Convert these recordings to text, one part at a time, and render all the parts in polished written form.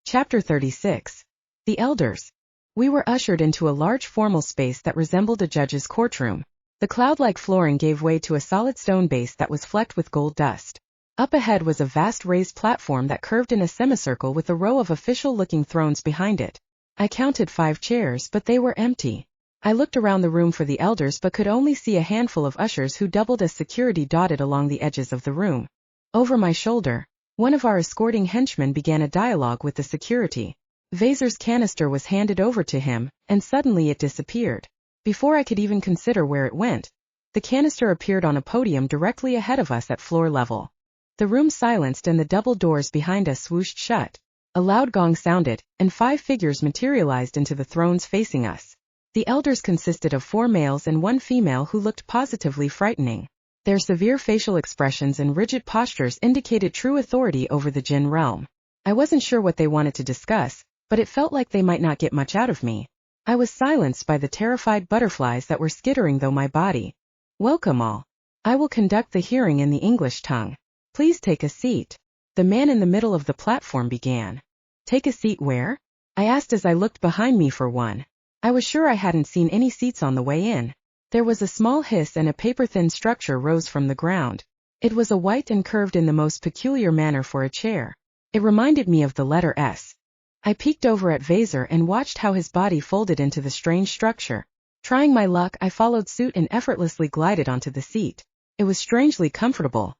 Chapter 36. The Elders. We were ushered into a large formal space that resembled a judge's courtroom. The cloud-like flooring gave way to a solid stone base that was flecked with gold dust. Up ahead was a vast raised platform that curved in a semicircle with a row of official-looking thrones behind it. I counted 5 chairs, but they were empty. I looked around the room for the elders but could only see a handful of ushers who doubled as security dotted along the edges of the room. Over my shoulder, one of our escorting henchmen began a dialogue with the security. Vazar's canister was handed over to him, and suddenly it disappeared. Before I could even consider where it went, the canister appeared on a podium directly ahead of us at floor level. The room silenced and the double doors behind us swooshed shut. A loud gong sounded, and 5 figures materialized into the thrones facing us. The elders consisted of 4 males and 1 female who looked positively frightening. Their severe facial expressions and rigid postures indicated true authority over the Jinn realm. I wasn't sure what they wanted to discuss, but it felt like they might not get much out of me. I was silenced by the terrified butterflies that were skittering through my body. Welcome all. I will conduct the hearing in the English tongue. Please take a seat. The man in the middle of the platform began. Take a seat where? I asked as I looked behind me for one. I was sure I hadn't seen any seats on the way in. There was a small hiss and a paper-thin structure rose from the ground. It was a white and curved in the most peculiar manner for a chair. It reminded me of the letter S. I peeked over at Vazar and watched how his body folded into the strange structure. Trying my luck, I followed suit and effortlessly glided onto the seat. It was strangely comfortable.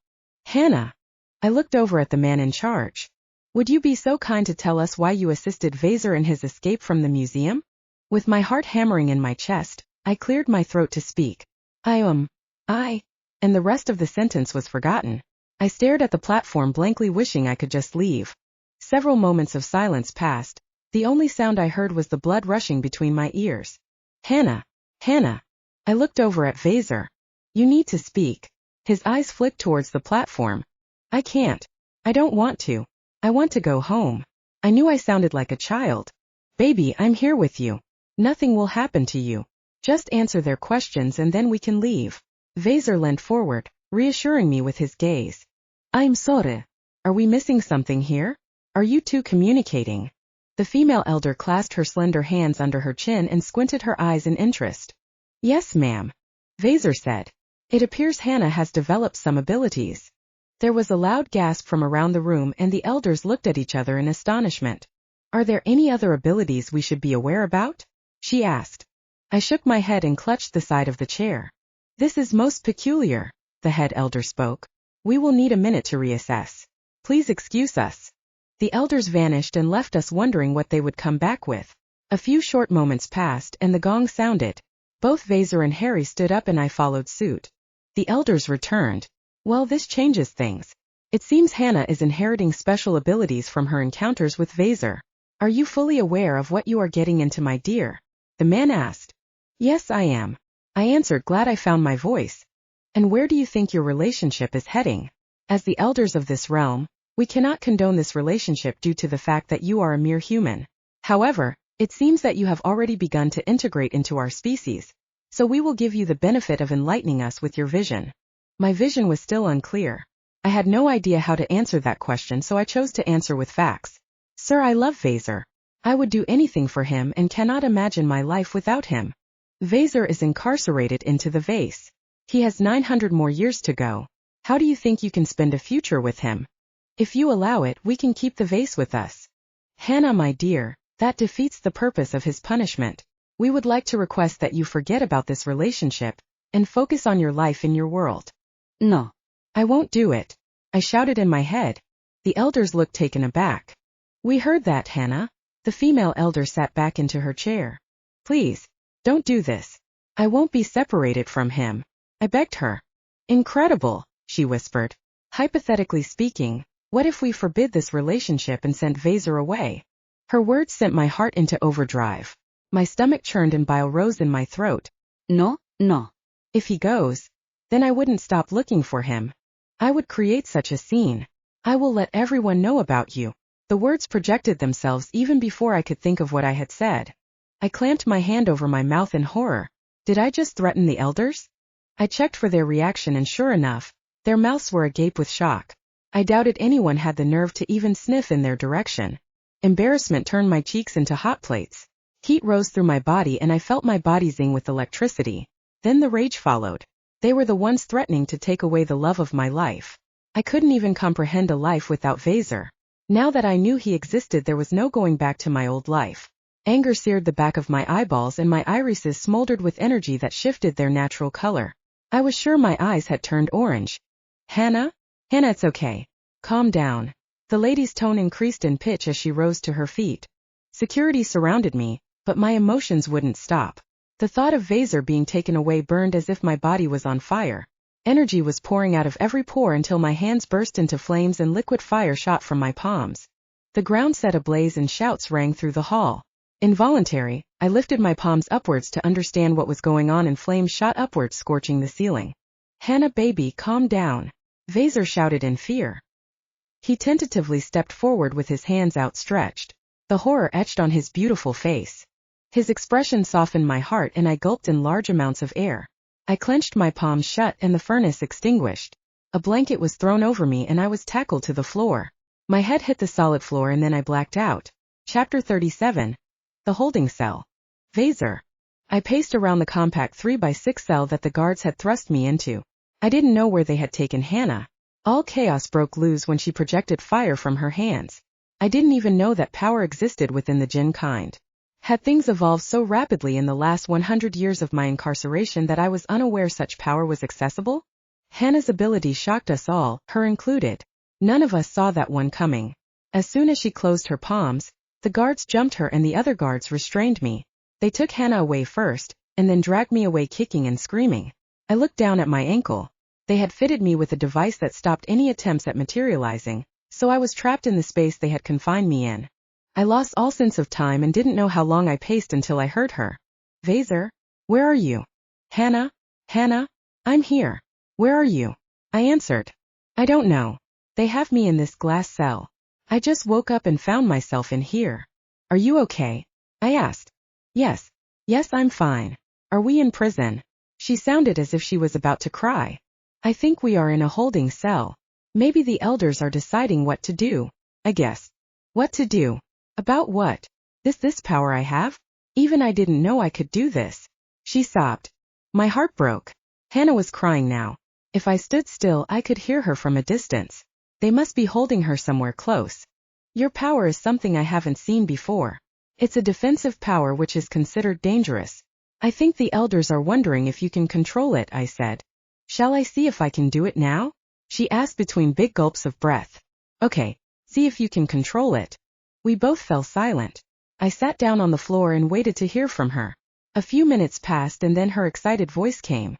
Hannah. I looked over at the man in charge. Would you be so kind to tell us why you assisted Vazar in his escape from the museum? With my heart hammering in my chest, I cleared my throat to speak. And the rest of the sentence was forgotten. I stared at the platform blankly, wishing I could just leave. Several moments of silence passed. The only sound I heard was the blood rushing between my ears. Hannah. I looked over at Vazar. You need to speak. His eyes flicked towards the platform. I can't. I don't want to. I want to go home. I knew I sounded like a child. Baby, I'm here with you. Nothing will happen to you. Just answer their questions and then we can leave. Vazar leaned forward, reassuring me with his gaze. I'm sorry. Are we missing something here? Are you two communicating? The female elder clasped her slender hands under her chin and squinted her eyes in interest. Yes, ma'am. Vazar said. It appears Hannah has developed some abilities. There was a loud gasp from around the room and the elders looked at each other in astonishment. Are there any other abilities we should be aware about? She asked. I shook my head and clutched the side of the chair. This is most peculiar, the head elder spoke. We will need a minute to reassess. Please excuse us. The elders vanished and left us wondering what they would come back with. A few short moments passed and the gong sounded. Both Vazar and Harry stood up and I followed suit. The elders returned. Well, this changes things. It seems Hannah is inheriting special abilities from her encounters with Vazar. Are you fully aware of what you are getting into, my dear? The man asked. Yes, I am. I answered, glad I found my voice. And where do you think your relationship is heading? As the elders of this realm, we cannot condone this relationship due to the fact that you are a mere human. However, it seems that you have already begun to integrate into our species, so we will give you the benefit of enlightening us with your vision. My vision was still unclear. I had no idea how to answer that question, so I chose to answer with facts. Sir, I love Vazar. I would do anything for him and cannot imagine my life without him. Vazar is incarcerated into the vase. He has 900 more years to go. How do you think you can spend a future with him? If you allow it, we can keep the vase with us. Hannah, my dear, that defeats the purpose of his punishment. We would like to request that you forget about this relationship and focus on your life in your world. No. I won't do it. I shouted in my head. The elders looked taken aback. We heard that, Hannah. The female elder sat back into her chair. Please, don't do this. I won't be separated from him. I begged her. Incredible, she whispered. Hypothetically speaking, what if we forbid this relationship and sent Vazar away? Her words sent my heart into overdrive. My stomach churned and bile rose in my throat. No. If he goes, then I wouldn't stop looking for him. I would create such a scene. I will let everyone know about you. The words projected themselves even before I could think of what I had said. I clamped my hand over my mouth in horror. Did I just threaten the elders? I checked for their reaction and sure enough, their mouths were agape with shock. I doubted anyone had the nerve to even sniff in their direction. Embarrassment turned my cheeks into hot plates. Heat rose through my body and I felt my body zing with electricity. Then the rage followed. They were the ones threatening to take away the love of my life. I couldn't even comprehend a life without Vazar. Now that I knew he existed, there was no going back to my old life. Anger seared the back of my eyeballs and my irises smoldered with energy that shifted their natural color. I was sure my eyes had turned orange. Hannah? Hannah, it's okay. Calm down. The lady's tone increased in pitch as she rose to her feet. Security surrounded me, but my emotions wouldn't stop. The thought of Vazar being taken away burned as if my body was on fire. Energy was pouring out of every pore until my hands burst into flames and liquid fire shot from my palms. The ground set ablaze and shouts rang through the hall. Involuntary, I lifted my palms upwards to understand what was going on and flames shot upwards, scorching the ceiling. Hannah, baby, calm down. Vazar shouted in fear. He tentatively stepped forward with his hands outstretched. The horror etched on his beautiful face. His expression softened my heart and I gulped in large amounts of air. I clenched my palms shut and the furnace extinguished. A blanket was thrown over me and I was tackled to the floor. My head hit the solid floor and then I blacked out. Chapter 37. The Holding Cell. Vazar. I paced around the compact 3x6 cell that the guards had thrust me into. I didn't know where they had taken Hannah. All chaos broke loose when she projected fire from her hands. I didn't even know that power existed within the jinn kind. Had things evolved so rapidly in the last 100 years of my incarceration that I was unaware such power was accessible? Hannah's ability shocked us all, her included. None of us saw that one coming. As soon as she closed her palms, the guards jumped her and the other guards restrained me. They took Hannah away first, and then dragged me away kicking and screaming. I looked down at my ankle. They had fitted me with a device that stopped any attempts at materializing, so I was trapped in the space they had confined me in. I lost all sense of time and didn't know how long I paced until I heard her. Vazar? Where are you? Hannah? Hannah? I'm here. Where are you? I answered. I don't know. They have me in this glass cell. I just woke up and found myself in here. Are you okay? I asked. Yes. Yes, I'm fine. Are we in prison? She sounded as if she was about to cry. I think we are in a holding cell. Maybe the elders are deciding what to do. I guess. What to do? About what? This power I have? Even I didn't know I could do this. She sobbed. My heart broke. Hannah was crying now. If I stood still, I could hear her from a distance. They must be holding her somewhere close. Your power is something I haven't seen before. It's a defensive power which is considered dangerous. I think the elders are wondering if you can control it, I said. Shall I see if I can do it now? She asked between big gulps of breath. Okay, see if you can control it. We both fell silent. I sat down on the floor and waited to hear from her. A few minutes passed and then her excited voice came.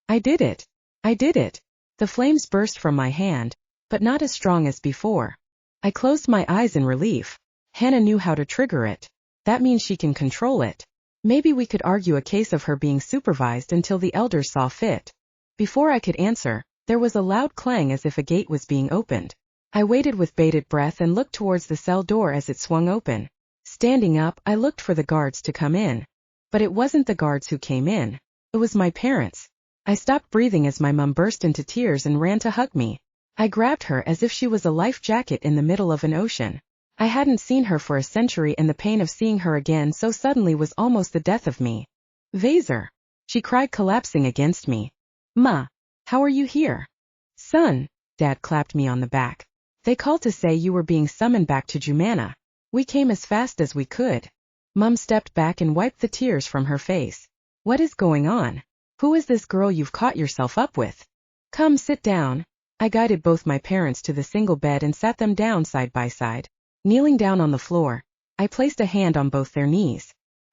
I did it. I did it. The flames burst from my hand, but not as strong as before. I closed my eyes in relief. Hannah knew how to trigger it. That means she can control it. Maybe we could argue a case of her being supervised until the elders saw fit. Before I could answer, there was a loud clang as if a gate was being opened. I waited with bated breath and looked towards the cell door as it swung open. Standing up, I looked for the guards to come in. But it wasn't the guards who came in. It was my parents. I stopped breathing as my mum burst into tears and ran to hug me. I grabbed her as if she was a life jacket in the middle of an ocean. I hadn't seen her for a century and the pain of seeing her again so suddenly was almost the death of me. Vazar! She cried, collapsing against me. Ma! How are you here? Son! Dad clapped me on the back. They called to say you were being summoned back to Jumana. We came as fast as we could. Mum stepped back and wiped the tears from her face. What is going on? Who is this girl you've caught yourself up with? Come, sit down. I guided both my parents to the single bed and sat them down side by side. Kneeling down on the floor, I placed a hand on both their knees.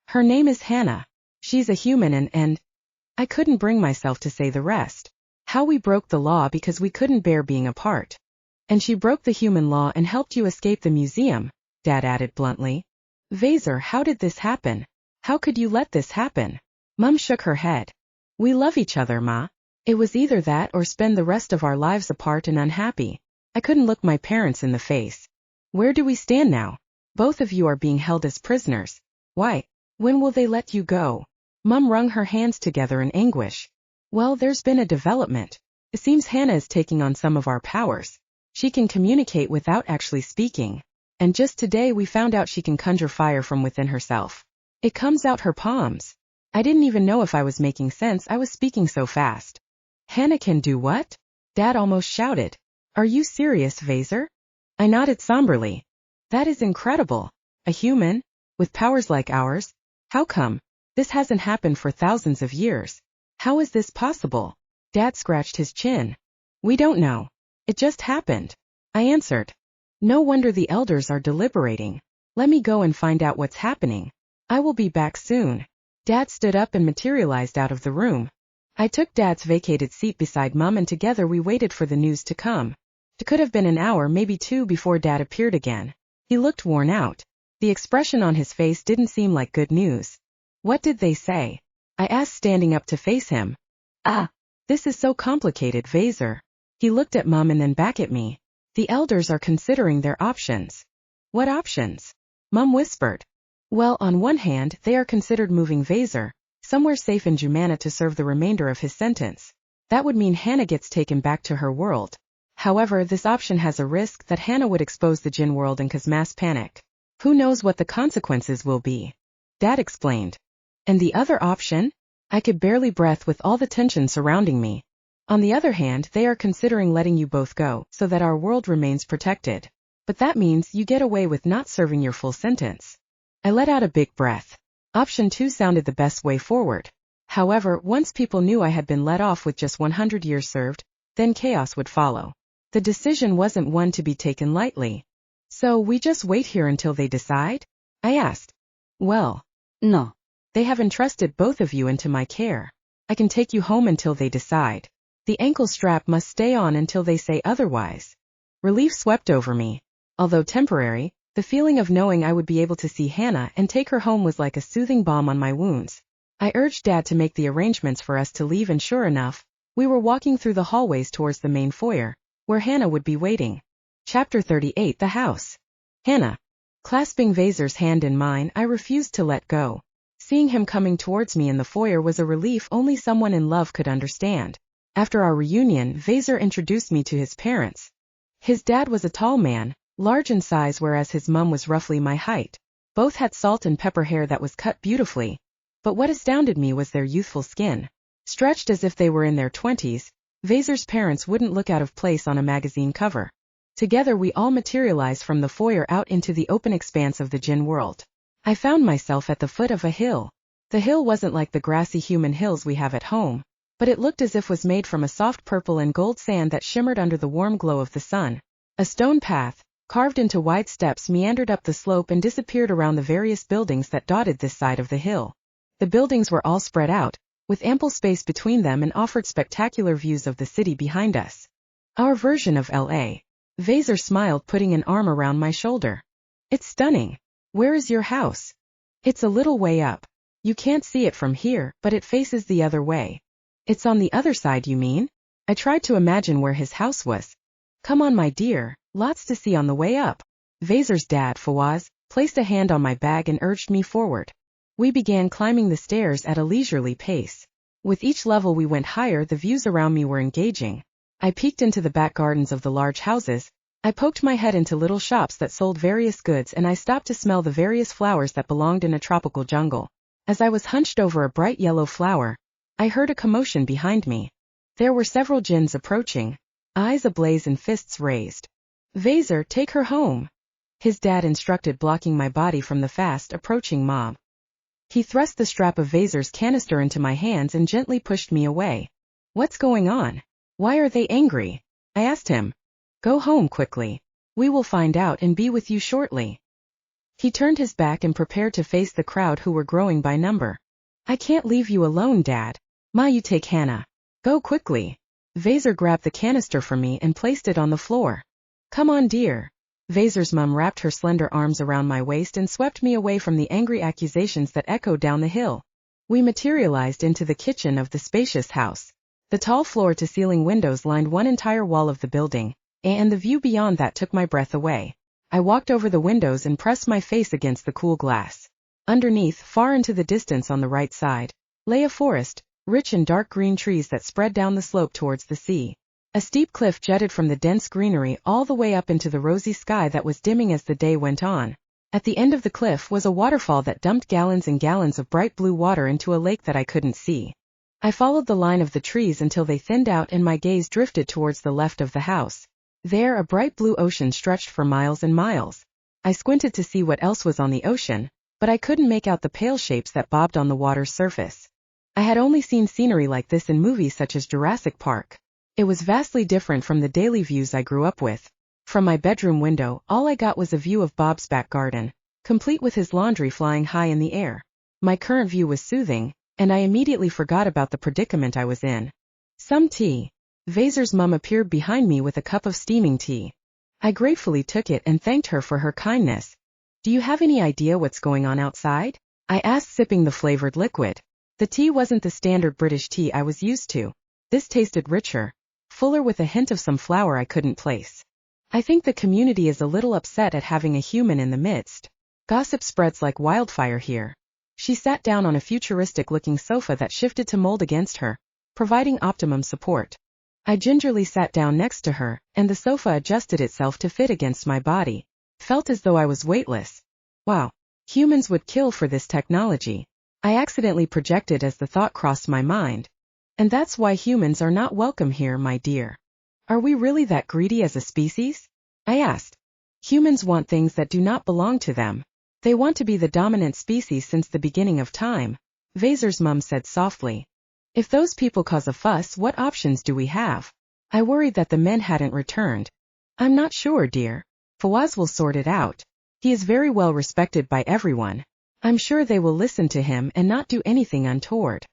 Her name is Hannah. She's a human and I couldn't bring myself to say the rest. How we broke the law because we couldn't bear being apart. And she broke the human law and helped you escape the museum, Dad added bluntly. Vazar, how did this happen? How could you let this happen? Mum shook her head. We love each other, Ma. It was either that or spend the rest of our lives apart and unhappy. I couldn't look my parents in the face. Where do we stand now? Both of you are being held as prisoners. Why? When will they let you go? Mum wrung her hands together in anguish. Well, there's been a development. It seems Hannah is taking on some of our powers. She can communicate without actually speaking. And just today we found out she can conjure fire from within herself. It comes out her palms. I didn't even know if I was making sense, I was speaking so fast. Hannah can do what? Dad almost shouted. Are you serious, Vazar? I nodded somberly. That is incredible. A human? With powers like ours? How come? This hasn't happened for thousands of years. How is this possible? Dad scratched his chin. We don't know. It just happened. I answered. No wonder the elders are deliberating. Let me go and find out what's happening. I will be back soon. Dad stood up and materialized out of the room. I took Dad's vacated seat beside Mum and together we waited for the news to come. It could have been an hour, maybe two, before Dad appeared again. He looked worn out. The expression on his face didn't seem like good news. What did they say? I asked, standing up to face him. This is so complicated, Vazar. He looked at Mum and then back at me. The elders are considering their options. What options? Mum whispered. Well, on one hand, they are considered moving Vazar somewhere safe in Jumana to serve the remainder of his sentence. That would mean Hannah gets taken back to her world. However, this option has a risk that Hannah would expose the Jinn world and cause mass panic. Who knows what the consequences will be? Dad explained. And the other option? I could barely breathe with all the tension surrounding me. On the other hand, they are considering letting you both go, so that our world remains protected. But that means you get away with not serving your full sentence. I let out a big breath. Option 2 sounded the best way forward. However, once people knew I had been let off with just 100 years served, then chaos would follow. The decision wasn't one to be taken lightly. So we just wait here until they decide? I asked. Well, no. They have entrusted both of you into my care. I can take you home until they decide. The ankle strap must stay on until they say otherwise. Relief swept over me. Although temporary, the feeling of knowing I would be able to see Hannah and take her home was like a soothing balm on my wounds. I urged Dad to make the arrangements for us to leave, and sure enough, we were walking through the hallways towards the main foyer, where Hannah would be waiting. Chapter 38. The House. Hannah. Clasping Vazar's hand in mine, I refused to let go. Seeing him coming towards me in the foyer was a relief only someone in love could understand. After our reunion, Vazar introduced me to his parents. His dad was a tall man, large in size, whereas his mum was roughly my height. Both had salt and pepper hair that was cut beautifully. But what astounded me was their youthful skin. Stretched as if they were in their 20s, Vazar's parents wouldn't look out of place on a magazine cover. Together we all materialized from the foyer out into the open expanse of the Jinn world. I found myself at the foot of a hill. The hill wasn't like the grassy human hills we have at home, but it looked as if was made from a soft purple and gold sand that shimmered under the warm glow of the sun. A stone path, carved into wide steps, meandered up the slope and disappeared around the various buildings that dotted this side of the hill. The buildings were all spread out, with ample space between them, and offered spectacular views of the city behind us. Our version of L.A. Vazar smiled, putting an arm around my shoulder. It's stunning. Where is your house? It's a little way up. You can't see it from here, but it faces the other way. It's on the other side, you mean? I tried to imagine where his house was. Come on, my dear, lots to see on the way up. Vazar's dad, Fawaz, placed a hand on my bag and urged me forward. We began climbing the stairs at a leisurely pace. With each level we went higher, the views around me were engaging. I peeked into the back gardens of the large houses. I poked my head into little shops that sold various goods, and I stopped to smell the various flowers that belonged in a tropical jungle. As I was hunched over a bright yellow flower, I heard a commotion behind me. There were several jinns approaching, eyes ablaze and fists raised. Vazar, take her home, his dad instructed, blocking my body from the fast approaching mob. He thrust the strap of Vazar's canister into my hands and gently pushed me away. What's going on? Why are they angry? I asked him. Go home quickly. We will find out and be with you shortly. He turned his back and prepared to face the crowd, who were growing by number. I can't leave you alone, Dad. Ma, you take Hannah. Go quickly. Vazar grabbed the canister from me and placed it on the floor. Come on, dear. Vazar's mum wrapped her slender arms around my waist and swept me away from the angry accusations that echoed down the hill. We materialized into the kitchen of the spacious house. The tall floor-to-ceiling windows lined one entire wall of the building, and the view beyond that took my breath away. I walked over the windows and pressed my face against the cool glass. Underneath, far into the distance on the right side, lay a forest, rich in dark green trees that spread down the slope towards the sea. A steep cliff jutted from the dense greenery all the way up into the rosy sky that was dimming as the day went on. At the end of the cliff was a waterfall that dumped gallons and gallons of bright blue water into a lake that I couldn't see. I followed the line of the trees until they thinned out and my gaze drifted towards the left of the house. There, a bright blue ocean stretched for miles and miles. I squinted to see what else was on the ocean, but I couldn't make out the pale shapes that bobbed on the water's surface. I had only seen scenery like this in movies such as Jurassic Park. It was vastly different from the daily views I grew up with. From my bedroom window, all I got was a view of Bob's back garden, complete with his laundry flying high in the air. My current view was soothing, and I immediately forgot about the predicament I was in. Some tea. Vazar's mum appeared behind me with a cup of steaming tea. I gratefully took it and thanked her for her kindness. Do you have any idea what's going on outside? I asked, sipping the flavored liquid. The tea wasn't the standard British tea I was used to. This tasted richer, fuller, with a hint of some flower I couldn't place. I think the community is a little upset at having a human in the midst. Gossip spreads like wildfire here. She sat down on a futuristic-looking sofa that shifted to mold against her, providing optimum support. I gingerly sat down next to her, and the sofa adjusted itself to fit against my body. Felt as though I was weightless. Wow. Humans would kill for this technology. I accidentally projected as the thought crossed my mind. And that's why humans are not welcome here, my dear. Are we really that greedy as a species? I asked. Humans want things that do not belong to them. They want to be the dominant species since the beginning of time, Vazar's mum said softly. If those people cause a fuss, what options do we have? I worried that the men hadn't returned. I'm not sure, dear. Fawaz will sort it out. He is very well respected by everyone. I'm sure they will listen to him and not do anything untoward.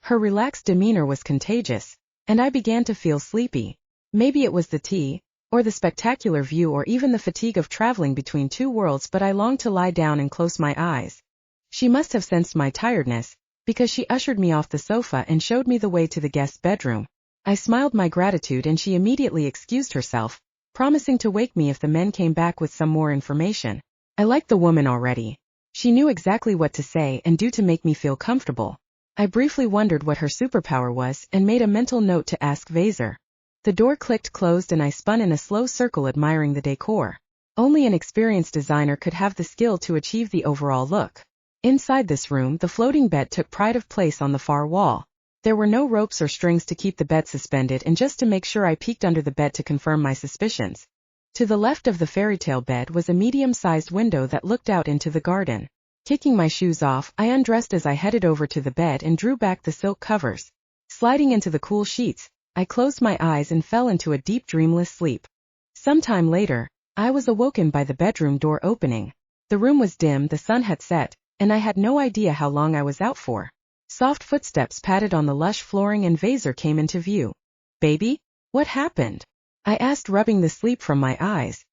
Her relaxed demeanor was contagious, and I began to feel sleepy. Maybe it was the tea, or the spectacular view, or even the fatigue of traveling between two worlds, but I longed to lie down and close my eyes. She must have sensed my tiredness, because she ushered me off the sofa and showed me the way to the guest bedroom. I smiled my gratitude and she immediately excused herself, promising to wake me if the men came back with some more information. I liked the woman already. She knew exactly what to say and do to make me feel comfortable. I briefly wondered what her superpower was and made a mental note to ask Vazar. The door clicked closed and I spun in a slow circle, admiring the decor. Only an experienced designer could have the skill to achieve the overall look. Inside this room, the floating bed took pride of place on the far wall. There were no ropes or strings to keep the bed suspended, and just to make sure, I peeked under the bed to confirm my suspicions. To the left of the fairy tale bed was a medium-sized window that looked out into the garden. Kicking my shoes off, I undressed as I headed over to the bed and drew back the silk covers. Sliding into the cool sheets, I closed my eyes and fell into a deep, dreamless sleep. Sometime later, I was awoken by the bedroom door opening. The room was dim, the sun had set, and I had no idea how long I was out for. Soft footsteps patted on the lush flooring and Vazar came into view. Baby? What happened? I asked, rubbing the sleep from my eyes.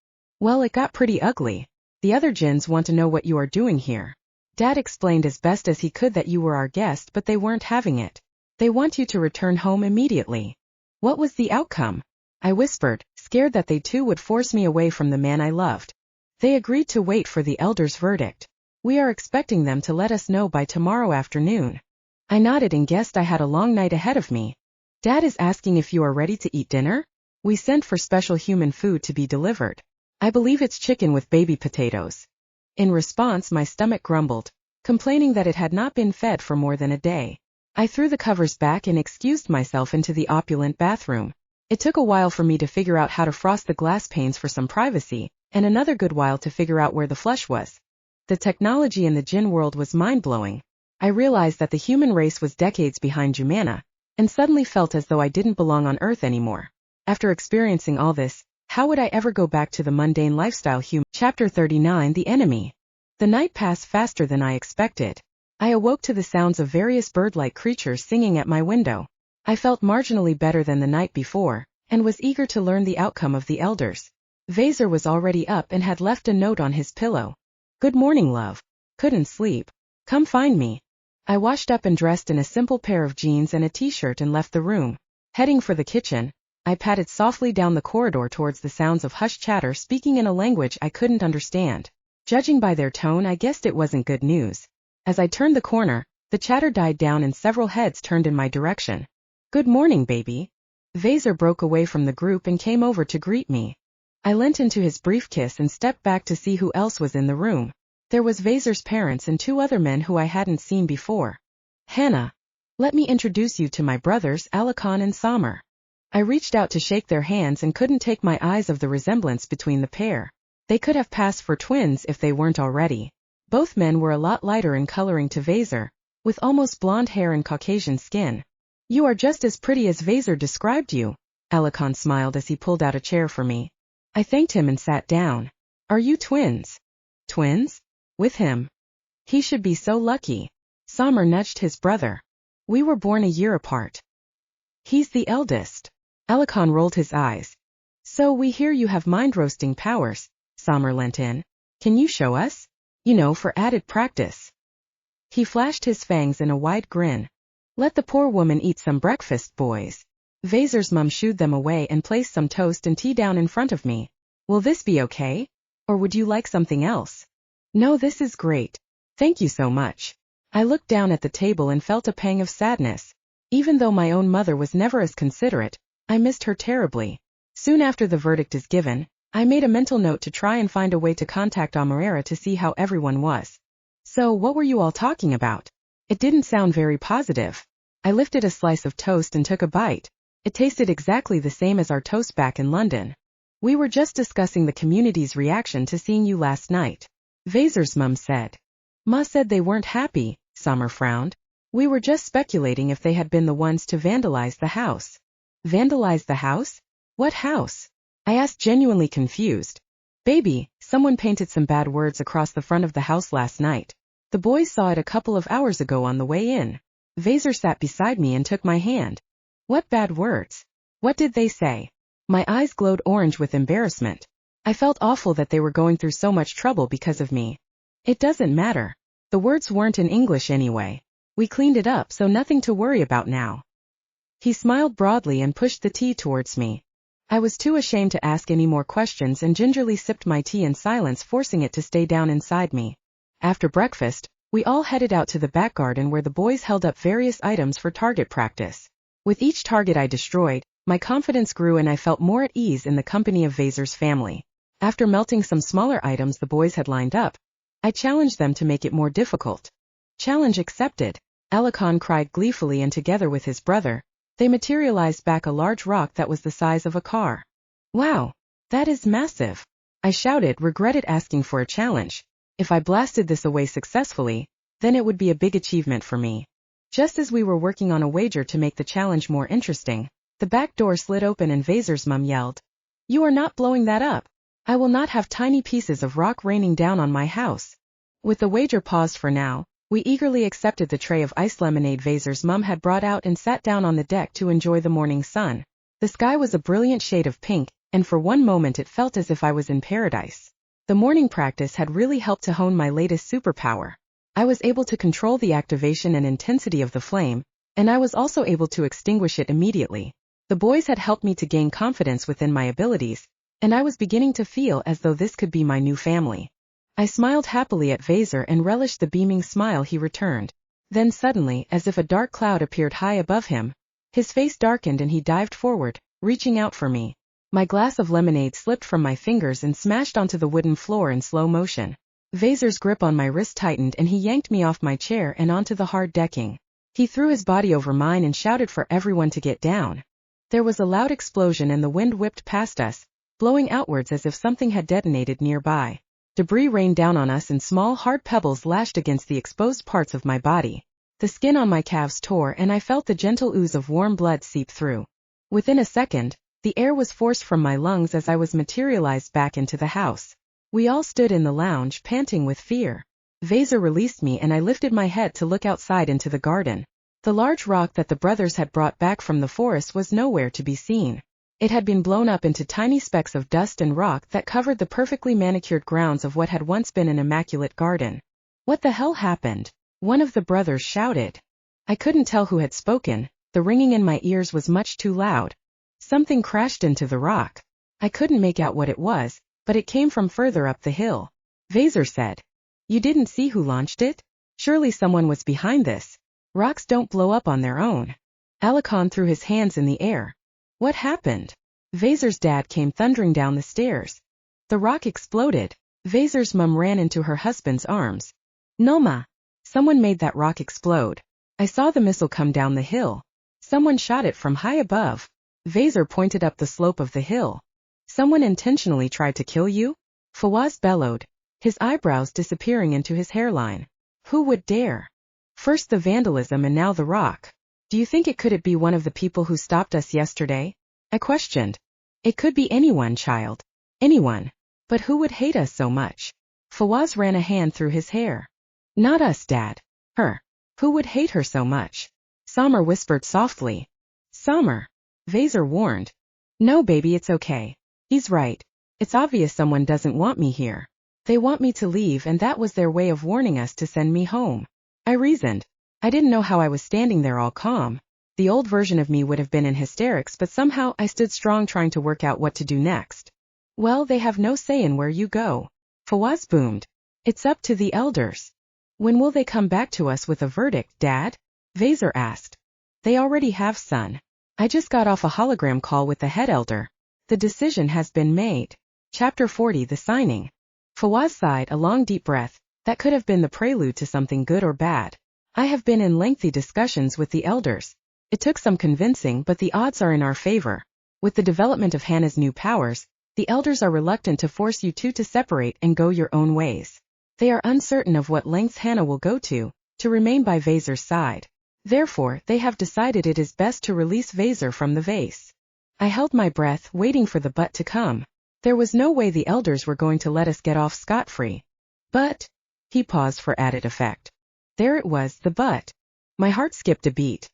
Well, it got pretty ugly. The other jinns want to know what you are doing here. Dad explained as best as he could that you were our guest, but they weren't having it. They want you to return home immediately. What was the outcome? I whispered, scared that they too would force me away from the man I loved. They agreed to wait for the elders' verdict. We are expecting them to let us know by tomorrow afternoon. I nodded and guessed I had a long night ahead of me. Dad is asking if you are ready to eat dinner? We sent for special human food to be delivered. I believe it's chicken with baby potatoes. In response, my stomach grumbled, complaining that it had not been fed for more than a day. I threw the covers back and excused myself into the opulent bathroom. It took a while for me to figure out how to frost the glass panes for some privacy, and another good while to figure out where the flush was. The technology in the Jinn world was mind-blowing. I realized that the human race was decades behind Jumana, and suddenly felt as though I didn't belong on Earth anymore. After experiencing all this, how would I ever go back to the mundane lifestyle? Chapter 39, The Enemy. The night passed faster than I expected. I awoke to the sounds of various bird-like creatures singing at my window. I felt marginally better than the night before, and was eager to learn the outcome of the elders. Vazar was already up and had left a note on his pillow. Good morning, love. Couldn't sleep. Come find me. I washed up and dressed in a simple pair of jeans and a t-shirt and left the room. Heading for the kitchen, I padded softly down the corridor towards the sounds of hushed chatter speaking in a language I couldn't understand. Judging by their tone, I guessed it wasn't good news. As I turned the corner, the chatter died down and several heads turned in my direction. Good morning, baby. Vazar broke away from the group and came over to greet me. I leant into his briefcase and stepped back to see who else was in the room. There was Vazar's parents and 2 other men who I hadn't seen before. Hannah. Let me introduce you to my brothers Alakhan and Samar. I reached out to shake their hands and couldn't take my eyes off the resemblance between the pair. They could have passed for twins if they weren't already. Both men were a lot lighter in coloring to Vazar, with almost blonde hair and Caucasian skin. You are just as pretty as Vazar described you, Alakhan smiled as he pulled out a chair for me. I thanked him and sat down. Are you twins? Twins? With him? He should be so lucky. Samar nudged his brother. We were born a year apart. He's the eldest. Alakhan rolled his eyes. So we hear you have mind-roasting powers. Samar leant in. Can you show us? You know, for added practice. He flashed his fangs in a wide grin. Let the poor woman eat some breakfast, boys. Vazar's mum shooed them away and placed some toast and tea down in front of me. Will this be okay? Or would you like something else? No, this is great. Thank you so much. I looked down at the table and felt a pang of sadness. Even though my own mother was never as considerate, I missed her terribly. Soon after the verdict is given, I made a mental note to try and find a way to contact Amira to see how everyone was. So what were you all talking about? It didn't sound very positive. I lifted a slice of toast and took a bite. It tasted exactly the same as our toast back in London. We were just discussing the community's reaction to seeing you last night. Vazar's mum said. Ma said they weren't happy, Samar frowned. We were just speculating if they had been the ones to vandalize the house. Vandalize the house? What house? I asked, genuinely confused. Baby, someone painted some bad words across the front of the house last night. The boys saw it a couple of hours ago on the way in. Vazar sat beside me and took my hand. What bad words? What did they say? My eyes glowed orange with embarrassment. I felt awful that they were going through so much trouble because of me. It doesn't matter. The words weren't in English anyway. We cleaned it up, so nothing to worry about now. He smiled broadly and pushed the tea towards me. I was too ashamed to ask any more questions and gingerly sipped my tea in silence, forcing it to stay down inside me. After breakfast, we all headed out to the back garden where the boys held up various items for target practice. With each target I destroyed, my confidence grew and I felt more at ease in the company of Vazar's family. After melting some smaller items the boys had lined up, I challenged them to make it more difficult. Challenge accepted. Alakhan cried gleefully, and together with his brother, they materialized back a large rock that was the size of a car. Wow! That is massive! I shouted, regretted asking for a challenge. If I blasted this away successfully, then it would be a big achievement for me. Just as we were working on a wager to make the challenge more interesting, the back door slid open and Vazar's mum yelled, "You are not blowing that up! I will not have tiny pieces of rock raining down on my house." With the wager paused for now, we eagerly accepted the tray of iced lemonade Vazar's mum had brought out and sat down on the deck to enjoy the morning sun. The sky was a brilliant shade of pink, and for one moment it felt as if I was in paradise. The morning practice had really helped to hone my latest superpower. I was able to control the activation and intensity of the flame, and I was also able to extinguish it immediately. The boys had helped me to gain confidence within my abilities, and I was beginning to feel as though this could be my new family. I smiled happily at Vazar and relished the beaming smile he returned. Then suddenly, as if a dark cloud appeared high above him, his face darkened and he dived forward, reaching out for me. My glass of lemonade slipped from my fingers and smashed onto the wooden floor in slow motion. Vazar's grip on my wrist tightened and he yanked me off my chair and onto the hard decking. He threw his body over mine and shouted for everyone to get down. There was a loud explosion and the wind whipped past us, blowing outwards as if something had detonated nearby. Debris rained down on us and small hard pebbles lashed against the exposed parts of my body. The skin on my calves tore and I felt the gentle ooze of warm blood seep through. Within a second, the air was forced from my lungs as I was materialized back into the house. We all stood in the lounge, panting with fear. Vazar released me and I lifted my head to look outside into the garden. The large rock that the brothers had brought back from the forest was nowhere to be seen. It had been blown up into tiny specks of dust and rock that covered the perfectly manicured grounds of what had once been an immaculate garden. What the hell happened? One of the brothers shouted. I couldn't tell who had spoken. The ringing in my ears was much too loud. Something crashed into the rock. I couldn't make out what it was, but it came from further up the hill. Vazar said. You didn't see who launched it? Surely someone was behind this. Rocks don't blow up on their own. Alakhan threw his hands in the air. What happened? Vazar's dad came thundering down the stairs. The rock exploded. Vazar's mum ran into her husband's arms. Noma! Someone made that rock explode. I saw the missile come down the hill. Someone shot it from high above. Vazar pointed up the slope of the hill. Someone intentionally tried to kill you? Fawaz bellowed, his eyebrows disappearing into his hairline. Who would dare? First the vandalism and now the rock. Do you think it could be one of the people who stopped us yesterday? I questioned. It could be anyone, child. Anyone. But who would hate us so much? Fawaz ran a hand through his hair. Not us, Dad. Her. Who would hate her so much? Samar whispered softly. Samar. Vazar warned. No, baby, it's okay. He's right. It's obvious someone doesn't want me here. They want me to leave, and that was their way of warning us to send me home. I reasoned. I didn't know how I was standing there all calm. The old version of me would have been in hysterics, but somehow I stood strong trying to work out what to do next. Well, they have no say in where you go. Fawaz boomed. It's up to the elders. When will they come back to us with a verdict, Dad? Vazar asked. They already have, son. I just got off a hologram call with the head elder. The decision has been made. Chapter 40, The Signing. Fawaz sighed a long deep breath. That could have been the prelude to something good or bad. I have been in lengthy discussions with the elders. It took some convincing, but the odds are in our favor. With the development of Hannah's new powers, the elders are reluctant to force you two to separate and go your own ways. They are uncertain of what lengths Hannah will go to remain by Vazar's side. Therefore, they have decided it is best to release Vazar from the vase. I held my breath, waiting for the but to come. There was no way the elders were going to let us get off scot-free. But, he paused for added effect. There it was, the but. My heart skipped a beat.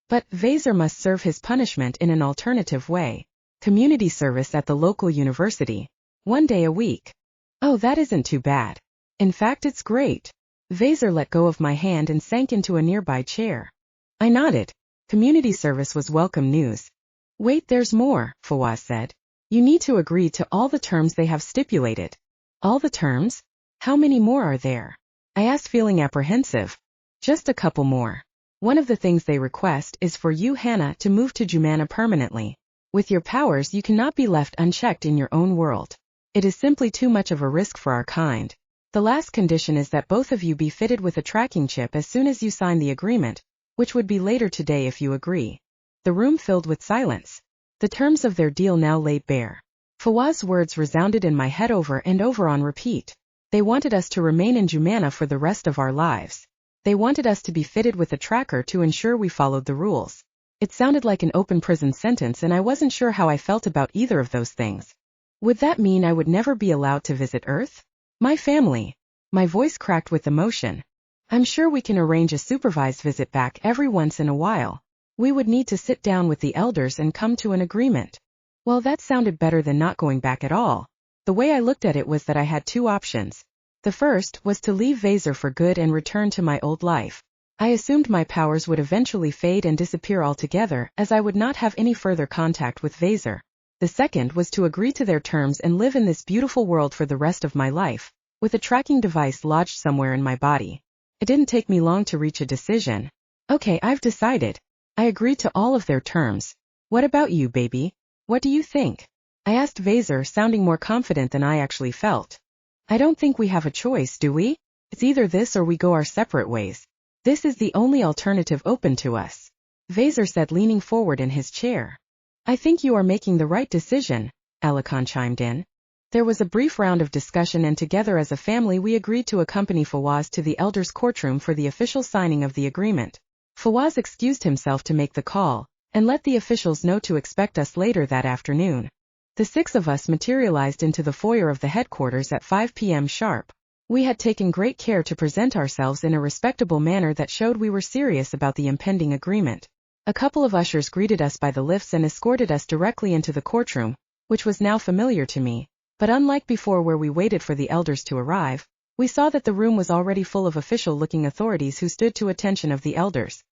But Vazar must serve his punishment in an alternative way. Community service at the local university. 1 day a week. Oh, that isn't too bad. In fact, it's great. Vazar let go of my hand and sank into a nearby chair. I nodded. Community service was welcome news. Wait, there's more, Fawaz said. You need to agree to all the terms they have stipulated. All the terms? How many more are there? I asked, feeling apprehensive. Just a couple more. One of the things they request is for you, Hannah, to move to Jumana permanently. With your powers, you cannot be left unchecked in your own world. It is simply too much of a risk for our kind. The last condition is that both of you be fitted with a tracking chip as soon as you sign the agreement, which would be later today if you agree. The room filled with silence. The terms of their deal now laid bare. Fawaz's words resounded in my head over and over on repeat. They wanted us to remain in Jumana for the rest of our lives. They wanted us to be fitted with a tracker to ensure we followed the rules. It sounded like an open prison sentence, and I wasn't sure how I felt about either of those things. Would that mean I would never be allowed to visit Earth? My family. My voice cracked with emotion. I'm sure we can arrange a supervised visit back every once in a while. We would need to sit down with the elders and come to an agreement. Well, that sounded better than not going back at all. The way I looked at it was that I had two options. The first was to leave Vazar for good and return to my old life. I assumed my powers would eventually fade and disappear altogether, as I would not have any further contact with Vazar. The second was to agree to their terms and live in this beautiful world for the rest of my life, with a tracking device lodged somewhere in my body. It didn't take me long to reach a decision. Okay, I've decided. I agreed to all of their terms. What about you, baby? What do you think? I asked Vazar, sounding more confident than I actually felt. I don't think we have a choice, do we? It's either this or we go our separate ways. This is the only alternative open to us. Vazar said, leaning forward in his chair. I think you are making the right decision, Alakan chimed in. There was a brief round of discussion, and together as a family we agreed to accompany Fawaz to the elders' courtroom for the official signing of the agreement. Fawaz excused himself to make the call, and let the officials know to expect us later that afternoon. The 6 of us materialized into the foyer of the headquarters at 5 p.m. sharp. We had taken great care to present ourselves in a respectable manner that showed we were serious about the impending agreement. A couple of ushers greeted us by the lifts and escorted us directly into the courtroom, which was now familiar to me. But unlike before, where we waited for the elders to arrive, we saw that the room was already full of official-looking authorities who stood to attention of the elders.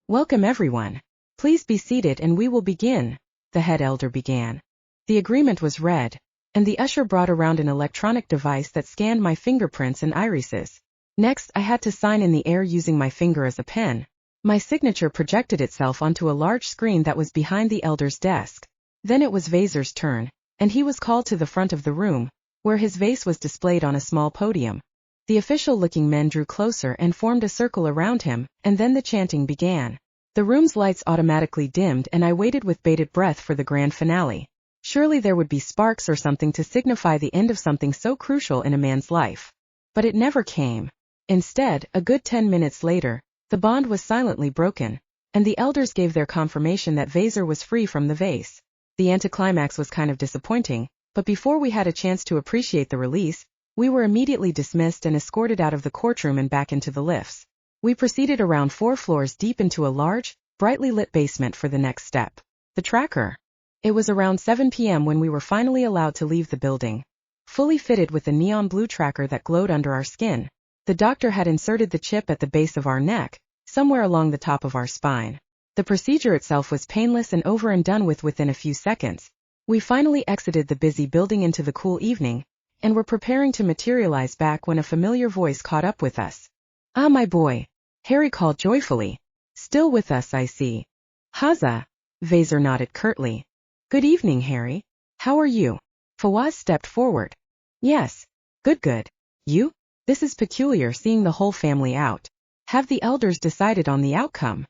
Welcome, everyone. Please be seated and we will begin, the head elder began. The agreement was read, and the usher brought around an electronic device that scanned my fingerprints and irises. Next, I had to sign in the air using my finger as a pen. My signature projected itself onto a large screen that was behind the elder's desk. Then it was Vazar's turn, and he was called to the front of the room, where his vase was displayed on a small podium. The official-looking men drew closer and formed a circle around him, and then the chanting began. The room's lights automatically dimmed and I waited with bated breath for the grand finale. Surely there would be sparks or something to signify the end of something so crucial in a man's life. But it never came. Instead, a good 10 minutes later, the bond was silently broken, and the elders gave their confirmation that Vazar was free from the vase. The anticlimax was kind of disappointing, but before we had a chance to appreciate the release, we were immediately dismissed and escorted out of the courtroom and back into the lifts. We proceeded around 4 floors deep into a large, brightly lit basement for the next step. The tracker. It was around 7 p.m. when we were finally allowed to leave the building. Fully fitted with a neon blue tracker that glowed under our skin, the doctor had inserted the chip at the base of our neck, somewhere along the top of our spine. The procedure itself was painless and over and done with within a few seconds. We finally exited the busy building into the cool evening, and were preparing to materialize back when a familiar voice caught up with us. "Ah, my boy," Harry called joyfully. "Still with us, I see." "Huzzah," Vazar nodded curtly. "Good evening, Harry. How are you?" Fawaz stepped forward. "Yes. Good. You? This is peculiar seeing the whole family out. Have the elders decided on the outcome?"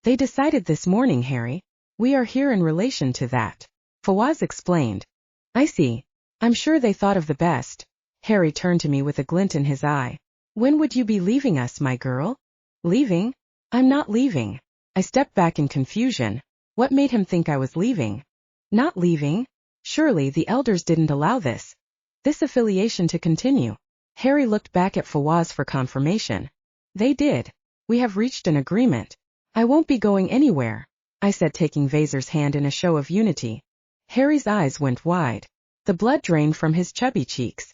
"They decided this morning, Harry. We are here in relation to that," Fawaz explained. "I see. I'm sure they thought of the best." Harry turned to me with a glint in his eye. "When would you be leaving us, my girl?" "Leaving? I'm not leaving." I stepped back in confusion. What made him think I was leaving? Not leaving? Surely the elders didn't allow this affiliation to continue. Harry looked back at Fawaz for confirmation. "They did. We have reached an agreement. I won't be going anywhere," I said, taking Vazar's hand in a show of unity. Harry's eyes went wide. The blood drained from his chubby cheeks.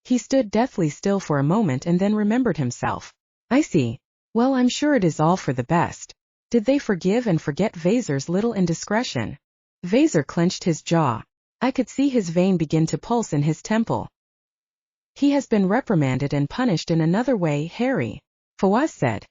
He stood deathly still for a moment and then remembered himself. "I see. Well, I'm sure it is all for the best." Did they forgive and forget Vazar's little indiscretion? Vazar clenched his jaw. I could see his vein begin to pulse in his temple. "He has been reprimanded and punished in another way, Harry," Fawaz said.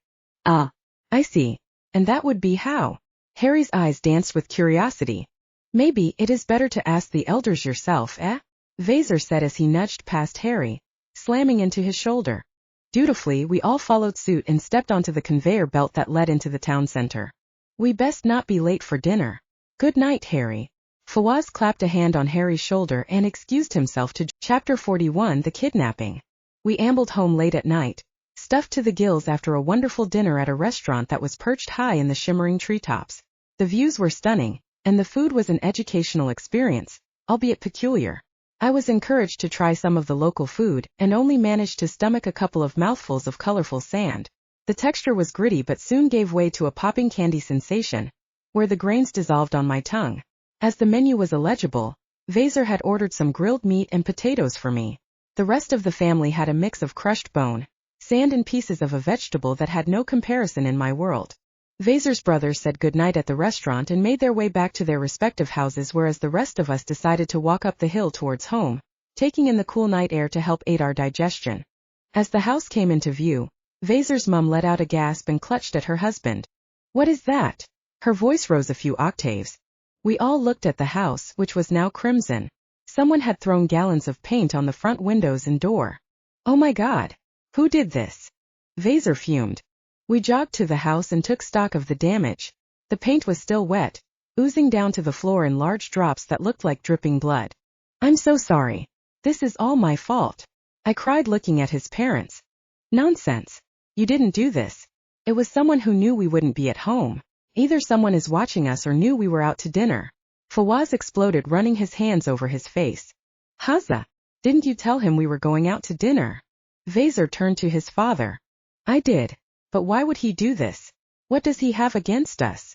"Ah, I see. And that would be how?" Harry's eyes danced with curiosity. "Maybe it is better to ask the elders yourself, eh?" Vazar said as he nudged past Harry, slamming into his shoulder. Dutifully, we all followed suit and stepped onto the conveyor belt that led into the town center. "We best not be late for dinner." "Good night, Harry." Fawaz clapped a hand on Harry's shoulder and excused himself to Chapter 41, The Kidnapping. We ambled home late at night, stuffed to the gills after a wonderful dinner at a restaurant that was perched high in the shimmering treetops. The views were stunning, and the food was an educational experience, albeit peculiar. I was encouraged to try some of the local food, and only managed to stomach a couple of mouthfuls of colorful sand. The texture was gritty but soon gave way to a popping candy sensation, where the grains dissolved on my tongue. As the menu was illegible, Vazar had ordered some grilled meat and potatoes for me. The rest of the family had a mix of crushed bone, sand and pieces of a vegetable that had no comparison in my world. Vazar's brothers said goodnight at the restaurant and made their way back to their respective houses, whereas the rest of us decided to walk up the hill towards home, taking in the cool night air to help aid our digestion. As the house came into view, Vazar's mum let out a gasp and clutched at her husband. "What is that?" Her voice rose a few octaves. We all looked at the house, which was now crimson. Someone had thrown gallons of paint on the front windows and door. "Oh my God! Who did this?" Vazar fumed. We jogged to the house and took stock of the damage. The paint was still wet, oozing down to the floor in large drops that looked like dripping blood. "I'm so sorry. This is all my fault," I cried, looking at his parents. "Nonsense. You didn't do this. It was someone who knew we wouldn't be at home. Either someone is watching us or knew we were out to dinner." Fawaz exploded, running his hands over his face. "Huzzah! Didn't you tell him we were going out to dinner?" Vazar turned to his father. "I did. But why would he do this? What does he have against us?"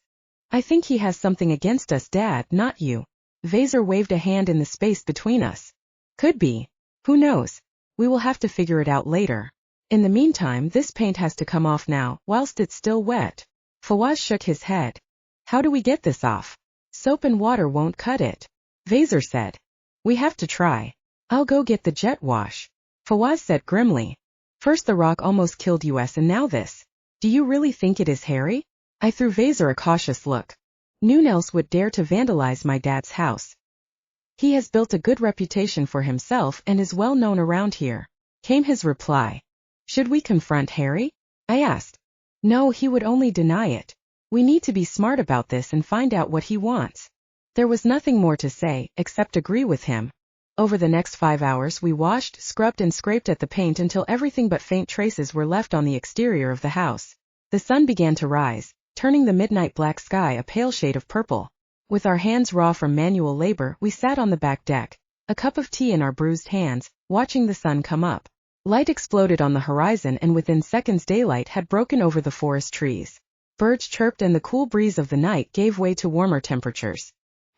"I think he has something against us, Dad, not you." Vazar waved a hand in the space between us. "Could be. Who knows? We will have to figure it out later. In the meantime, this paint has to come off now, whilst it's still wet." Fawaz shook his head. "How do we get this off?" "Soap and water won't cut it," Vazar said. "We have to try." "I'll go get the jet wash," Fawaz said grimly. "First the rock almost killed us and now this. Do you really think it is Harry?" I threw Vazar a cautious look. Noone else would dare to vandalize my dad's house. He has built a good reputation for himself and is well known around here, came his reply. Should we confront Harry? I asked. No, he would only deny it. We need to be smart about this and find out what he wants. There was nothing more to say, except agree with him. Over the next 5 hours we washed, scrubbed and scraped at the paint until everything but faint traces were left on the exterior of the house. The sun began to rise, turning the midnight black sky a pale shade of purple. With our hands raw from manual labor, we sat on the back deck, a cup of tea in our bruised hands, watching the sun come up. Light exploded on the horizon and within seconds daylight had broken over the forest trees. Birds chirped and the cool breeze of the night gave way to warmer temperatures.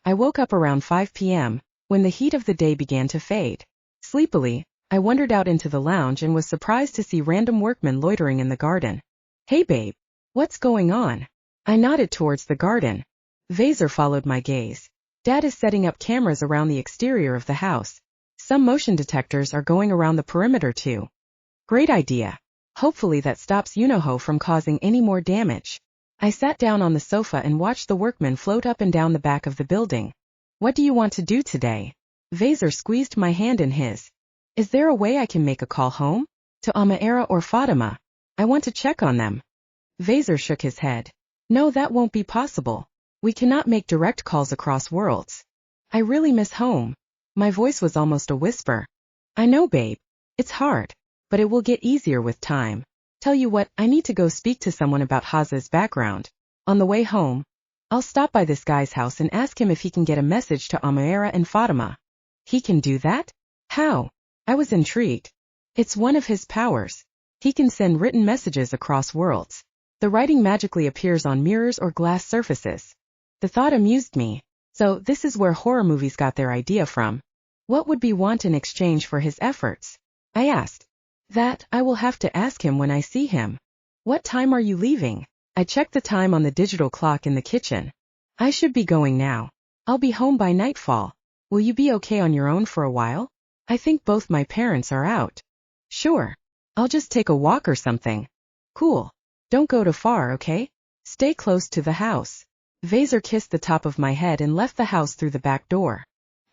I woke up around 5 p.m., when the heat of the day began to fade. Sleepily, I wandered out into the lounge and was surprised to see random workmen loitering in the garden. Hey babe, what's going on? I nodded towards the garden. Vazar followed my gaze. Dad is setting up cameras around the exterior of the house. Some motion detectors are going around the perimeter too. Great idea. Hopefully that stops Unoho from causing any more damage. I sat down on the sofa and watched the workmen float up and down the back of the building. What do you want to do today? Vazar squeezed my hand in his. Is there a way I can make a call home? To Amira or Fatima? I want to check on them. Vazar shook his head. No, that won't be possible. We cannot make direct calls across worlds. I really miss home. My voice was almost a whisper. I know, babe. It's hard, but it will get easier with time. Tell you what, I need to go speak to someone about Haza's background. On the way home, I'll stop by this guy's house and ask him if he can get a message to Amira and Fatima. He can do that? How? I was intrigued. It's one of his powers. He can send written messages across worlds. The writing magically appears on mirrors or glass surfaces. The thought amused me. So this is where horror movies got their idea from. What would be want in exchange for his efforts? I asked. That I will have to ask him when I see him. What time are you leaving? I checked the time on the digital clock in the kitchen. I should be going now. I'll be home by nightfall. Will you be okay on your own for a while? I think both my parents are out. Sure. I'll just take a walk or something. Cool. Don't go too far, okay? Stay close to the house. Vazar kissed the top of my head and left the house through the back door.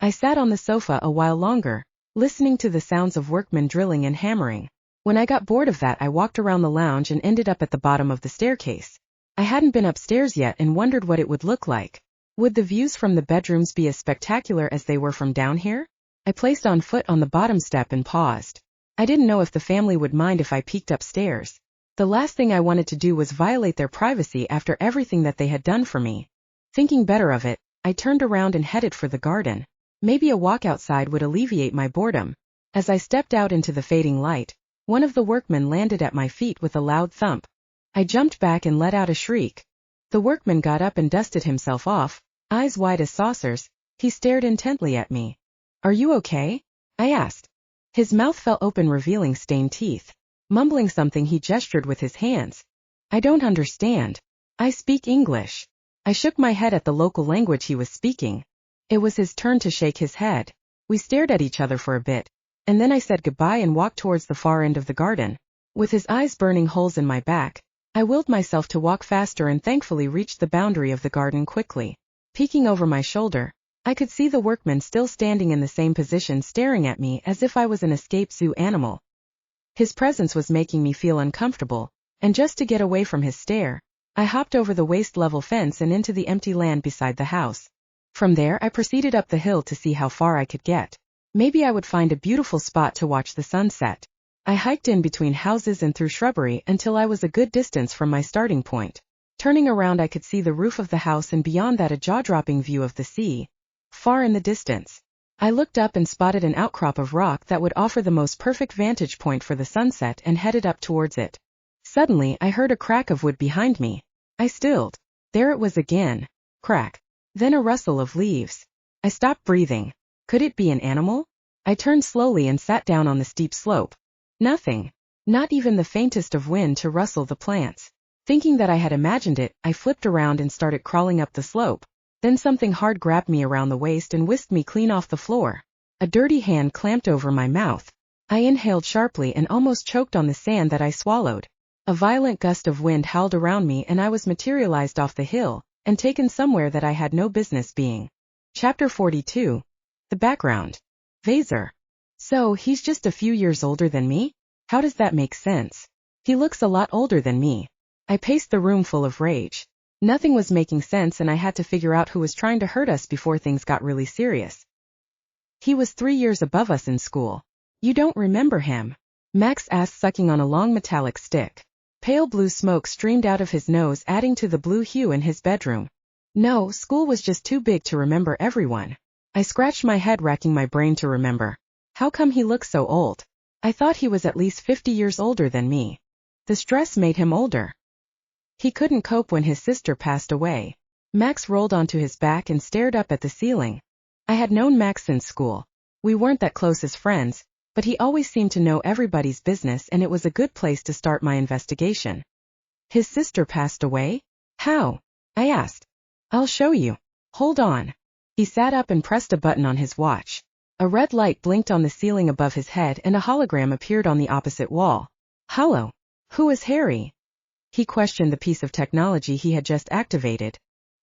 I sat on the sofa a while longer, listening to the sounds of workmen drilling and hammering. When I got bored of that, I walked around the lounge and ended up at the bottom of the staircase. I hadn't been upstairs yet and wondered what it would look like. Would the views from the bedrooms be as spectacular as they were from down here? I placed on foot on the bottom step and paused. I didn't know if the family would mind if I peeked upstairs. The last thing I wanted to do was violate their privacy after everything that they had done for me. Thinking better of it, I turned around and headed for the garden. Maybe a walk outside would alleviate my boredom. As I stepped out into the fading light, one of the workmen landed at my feet with a loud thump. I jumped back and let out a shriek. The workman got up and dusted himself off, eyes wide as saucers. He stared intently at me. Are you okay? I asked. His mouth fell open, revealing stained teeth. Mumbling something, he gestured with his hands. I don't understand. I speak English. I shook my head at the local language he was speaking. It was his turn to shake his head. We stared at each other for a bit, and then I said goodbye and walked towards the far end of the garden. With his eyes burning holes in my back, I willed myself to walk faster and thankfully reached the boundary of the garden quickly. Peeking over my shoulder, I could see the workman still standing in the same position, staring at me as if I was an escaped zoo animal. His presence was making me feel uncomfortable, and just to get away from his stare, I hopped over the waist-level fence and into the empty land beside the house. From there I proceeded up the hill to see how far I could get. Maybe I would find a beautiful spot to watch the sunset. I hiked in between houses and through shrubbery until I was a good distance from my starting point. Turning around, I could see the roof of the house and beyond that a jaw-dropping view of the sea, far in the distance. I looked up and spotted an outcrop of rock that would offer the most perfect vantage point for the sunset and headed up towards it. Suddenly, I heard a crack of wood behind me. I stilled. There it was again. Crack. Then a rustle of leaves. I stopped breathing. Could it be an animal? I turned slowly and sat down on the steep slope. Nothing. Not even the faintest of wind to rustle the plants. Thinking that I had imagined it, I flipped around and started crawling up the slope. Then something hard grabbed me around the waist and whisked me clean off the floor. A dirty hand clamped over my mouth. I inhaled sharply and almost choked on the sand that I swallowed. A violent gust of wind howled around me and I was materialized off the hill, and taken somewhere that I had no business being. Chapter 42. The background. Vazar. So, he's just a few years older than me? How does that make sense? He looks a lot older than me. I paced the room full of rage. Nothing was making sense and I had to figure out who was trying to hurt us before things got really serious. He was 3 years above us in school. You don't remember him? Max asked, sucking on a long metallic stick. Pale blue smoke streamed out of his nose, adding to the blue hue in his bedroom. No, school was just too big to remember everyone. I scratched my head, racking my brain to remember. How come he looks so old? I thought he was at least 50 years older than me. The stress made him older. He couldn't cope when his sister passed away. Max rolled onto his back and stared up at the ceiling. I had known Max since school. We weren't that close as friends, but he always seemed to know everybody's business and it was a good place to start my investigation. His sister passed away? How? I asked. I'll show you. Hold on. He sat up and pressed a button on his watch. A red light blinked on the ceiling above his head and a hologram appeared on the opposite wall. Hello. Who is Harry? He questioned the piece of technology he had just activated.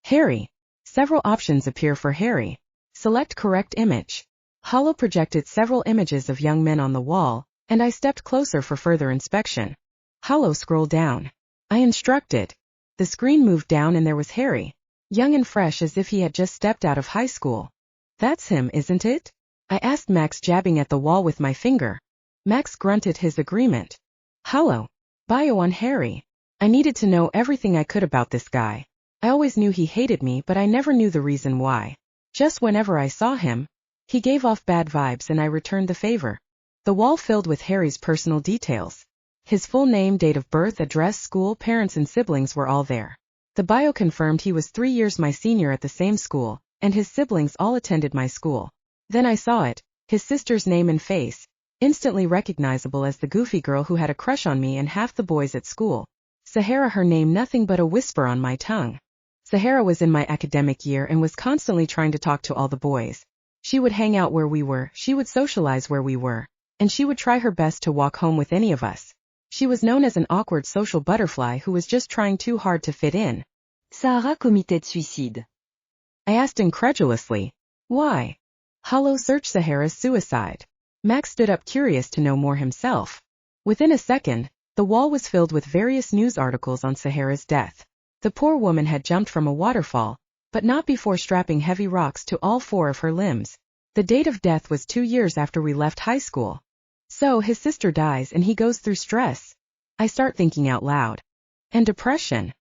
Harry. Several options appear for Harry. Select correct image. Holo projected several images of young men on the wall, and I stepped closer for further inspection. Holo, scroll down. I instructed. The screen moved down and there was Harry. Young and fresh as if he had just stepped out of high school. That's him, isn't it? I asked Max, jabbing at the wall with my finger. Max grunted his agreement. Holo. Bio on Harry. I needed to know everything I could about this guy. I always knew he hated me, but I never knew the reason why. Just whenever I saw him, he gave off bad vibes and I returned the favor. The wall filled with Harry's personal details. His full name, date of birth, address, school, parents and siblings were all there. The bio confirmed he was 3 years my senior at the same school, and his siblings all attended my school. Then I saw it, his sister's name and face, instantly recognizable as the goofy girl who had a crush on me and half the boys at school. Sahara, her name nothing but a whisper on my tongue. Sahara was in my academic year and was constantly trying to talk to all the boys. She would hang out where we were, she would socialize where we were, and she would try her best to walk home with any of us. She was known as an awkward social butterfly who was just trying too hard to fit in. Sahara committed suicide. I asked incredulously. Why? Holo, search Sahara's suicide. Max stood up, curious to know more himself. Within a second, the wall was filled with various news articles on Sahara's death. The poor woman had jumped from a waterfall, but not before strapping heavy rocks to all 4 of her limbs. The date of death was 2 years after we left high school. So his sister dies and he goes through stress. I start thinking out loud. And depression.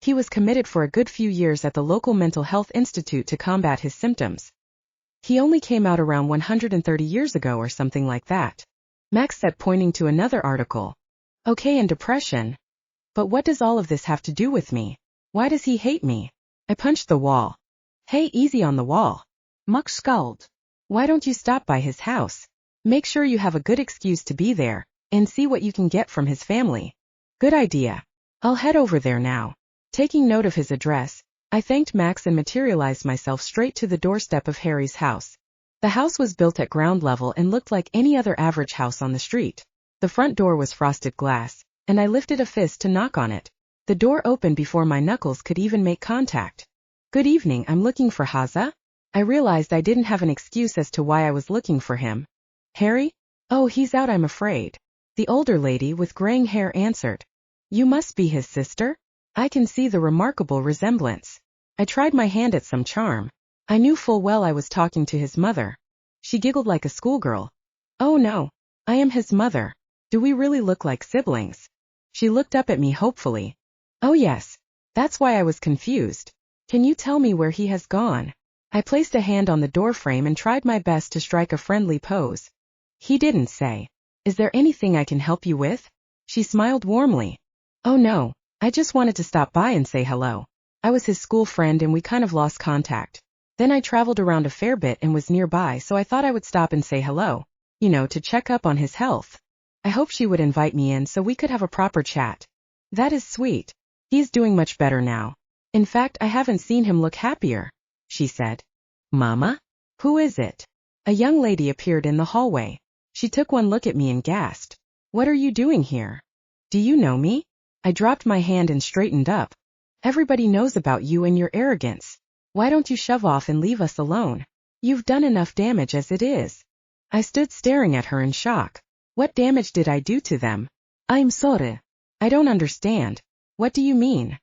He was committed for a good few years at the local mental health institute to combat his symptoms. He only came out around 130 years ago or something like that. Max said, pointing to another article. Okay, and depression. But what does all of this have to do with me? Why does he hate me? I punched the wall. Hey, easy on the wall. Max scowled. Why don't you stop by his house? Make sure you have a good excuse to be there, and see what you can get from his family. Good idea. I'll head over there now. Taking note of his address, I thanked Max and materialized myself straight to the doorstep of Harry's house. The house was built at ground level and looked like any other average house on the street. The front door was frosted glass, and I lifted a fist to knock on it. The door opened before my knuckles could even make contact. Good evening, I'm looking for Haza? I realized I didn't have an excuse as to why I was looking for him. Harry? Oh, he's out, I'm afraid. The older lady with graying hair answered. You must be his sister? I can see the remarkable resemblance. I tried my hand at some charm. I knew full well I was talking to his mother. She giggled like a schoolgirl. Oh no, I am his mother. Do we really look like siblings? She looked up at me hopefully. Oh yes, that's why I was confused. Can you tell me where he has gone? I placed a hand on the doorframe and tried my best to strike a friendly pose. He didn't say. Is there anything I can help you with? She smiled warmly. Oh no, I just wanted to stop by and say hello. I was his school friend and we kind of lost contact. Then I traveled around a fair bit and was nearby, so I thought I would stop and say hello, to check up on his health. I hoped she would invite me in so we could have a proper chat. That is sweet. He's doing much better now. In fact, I haven't seen him look happier, she said. Mama? Who is it? A young lady appeared in the hallway. She took one look at me and gasped. What are you doing here? Do you know me? I dropped my hand and straightened up. Everybody knows about you and your arrogance. Why don't you shove off and leave us alone? You've done enough damage as it is. I stood staring at her in shock. What damage did I do to them? I'm sorry. I don't understand. What do you mean?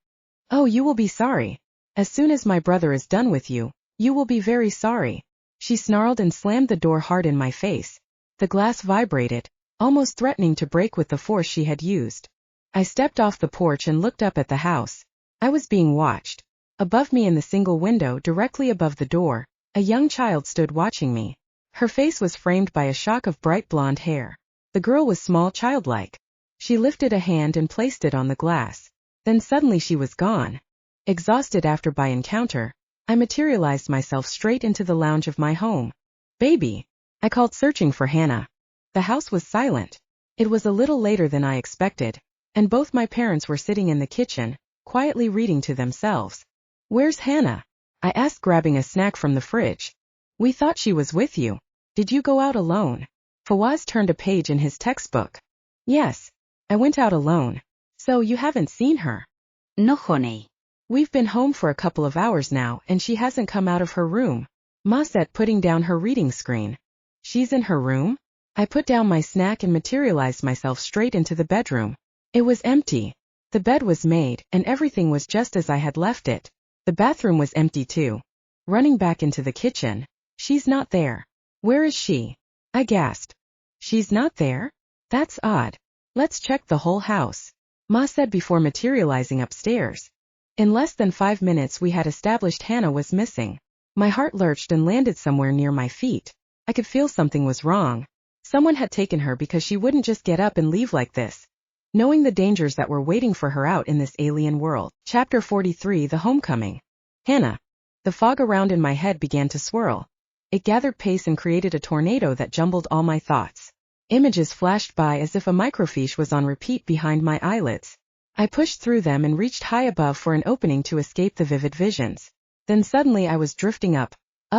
Oh, you will be sorry. As soon as my brother is done with you, you will be very sorry. She snarled and slammed the door hard in my face. The glass vibrated, almost threatening to break with the force she had used. I stepped off the porch and looked up at the house. I was being watched. Above me in the single window directly above the door, a young child stood watching me. Her face was framed by a shock of bright blonde hair. The girl was small, childlike. She lifted a hand and placed it on the glass. Then suddenly she was gone. Exhausted after my encounter, I materialized myself straight into the lounge of my home. Baby! I called, searching for Hannah. The house was silent. It was a little later than I expected, and both my parents were sitting in the kitchen, quietly reading to themselves. Where's Hannah? I asked, grabbing a snack from the fridge. We thought she was with you. Did you go out alone? Fawaz turned a page in his textbook. Yes. I went out alone. So you haven't seen her? No, honey. We've been home for a couple of hours now and she hasn't come out of her room. Ma said, putting down her reading screen. She's in her room? I put down my snack and materialized myself straight into the bedroom. It was empty. The bed was made and everything was just as I had left it. The bathroom was empty too. Running back into the kitchen. She's not there. Where is she? I gasped. She's not there? That's odd. Let's check the whole house, Ma said before materializing upstairs. In less than 5 minutes we had established Hannah was missing. My heart lurched and landed somewhere near my feet. I could feel something was wrong. Someone had taken her because she wouldn't just get up and leave like this. Knowing the dangers that were waiting for her out in this alien world. Chapter 43, The Homecoming. Hannah. The fog around in my head began to swirl. It gathered pace and created a tornado that jumbled all my thoughts. Images flashed by as if a microfiche was on repeat behind my eyelids. I pushed through them and reached high above for an opening to escape the vivid visions. Then suddenly I was drifting up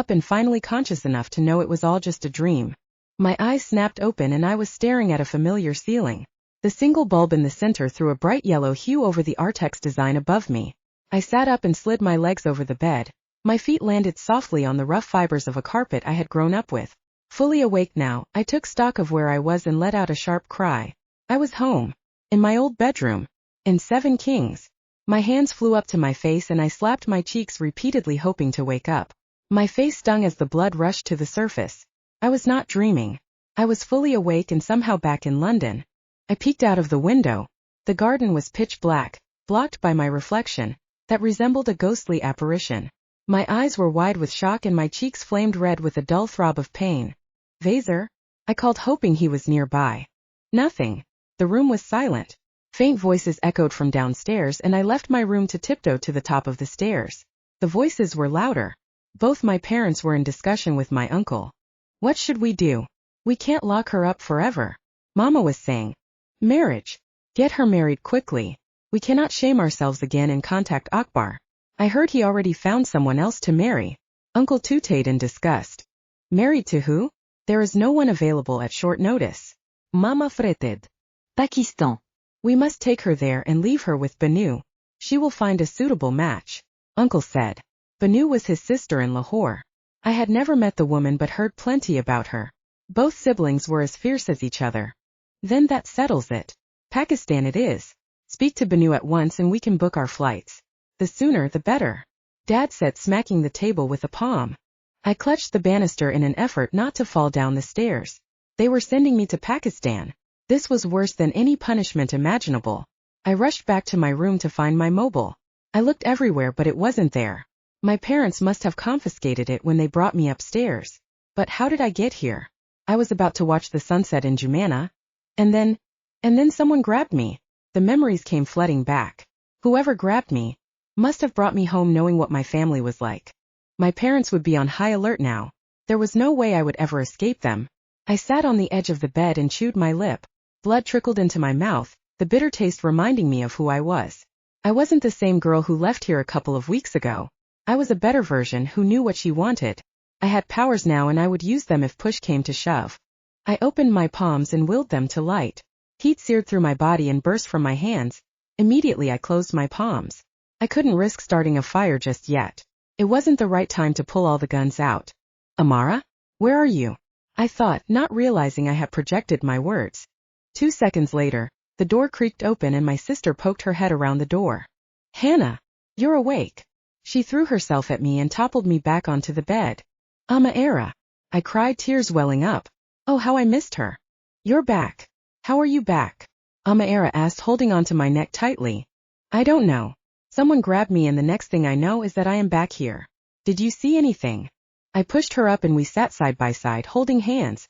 and finally conscious enough to know it was all just a dream. My eyes snapped open and I was staring at a familiar ceiling. The single bulb in the center threw a bright yellow hue over the Artex design above me. I sat up and slid my legs over the bed. My feet landed softly on the rough fibers of a carpet I had grown up with. Fully awake now, I took stock of where I was and let out a sharp cry. I was home. In my old bedroom. In 7 Kings. My hands flew up to my face and I slapped my cheeks repeatedly, hoping to wake up. My face stung as the blood rushed to the surface. I was not dreaming. I was fully awake and somehow back in London. I peeked out of the window. The garden was pitch black, blocked by my reflection, that resembled a ghostly apparition. My eyes were wide with shock and my cheeks flamed red with a dull throb of pain. Vazar? I called, hoping he was nearby. Nothing. The room was silent. Faint voices echoed from downstairs and I left my room to tiptoe to the top of the stairs. The voices were louder. Both my parents were in discussion with my uncle. What should we do? We can't lock her up forever. Mama was saying. Marriage. Get her married quickly. We cannot shame ourselves again and contact Akbar. I heard he already found someone else to marry. Uncle tooted in disgust. Married to who? There is no one available at short notice. Mama fretted. Pakistan. We must take her there and leave her with Banu. She will find a suitable match, Uncle said. Banu was his sister in Lahore. I had never met the woman but heard plenty about her. Both siblings were as fierce as each other. Then that settles it. Pakistan it is. Speak to Banu at once and we can book our flights. The sooner the better, Dad said, smacking the table with a palm. I clutched the banister in an effort not to fall down the stairs. They were sending me to Pakistan. This was worse than any punishment imaginable. I rushed back to my room to find my mobile. I looked everywhere but it wasn't there. My parents must have confiscated it when they brought me upstairs. But how did I get here? I was about to watch the sunset in Jumana. And then someone grabbed me. The memories came flooding back. Whoever grabbed me must have brought me home knowing what my family was like. My parents would be on high alert now. There was no way I would ever escape them. I sat on the edge of the bed and chewed my lip. Blood trickled into my mouth, the bitter taste reminding me of who I was. I wasn't the same girl who left here a couple of weeks ago. I was a better version who knew what she wanted. I had powers now and I would use them if push came to shove. I opened my palms and willed them to light. Heat seared through my body and burst from my hands. Immediately I closed my palms. I couldn't risk starting a fire just yet. It wasn't the right time to pull all the guns out. Amara? Where are you? I thought, not realizing I had projected my words. 2 seconds later, the door creaked open and my sister poked her head around the door. Hannah, you're awake. She threw herself at me and toppled me back onto the bed. Amira, I cried, tears welling up. Oh, how I missed her. You're back. How are you back? Amira asked, holding onto my neck tightly. I don't know. Someone grabbed me and the next thing I know is that I am back here. Did you see anything? I pushed her up and we sat side by side holding hands.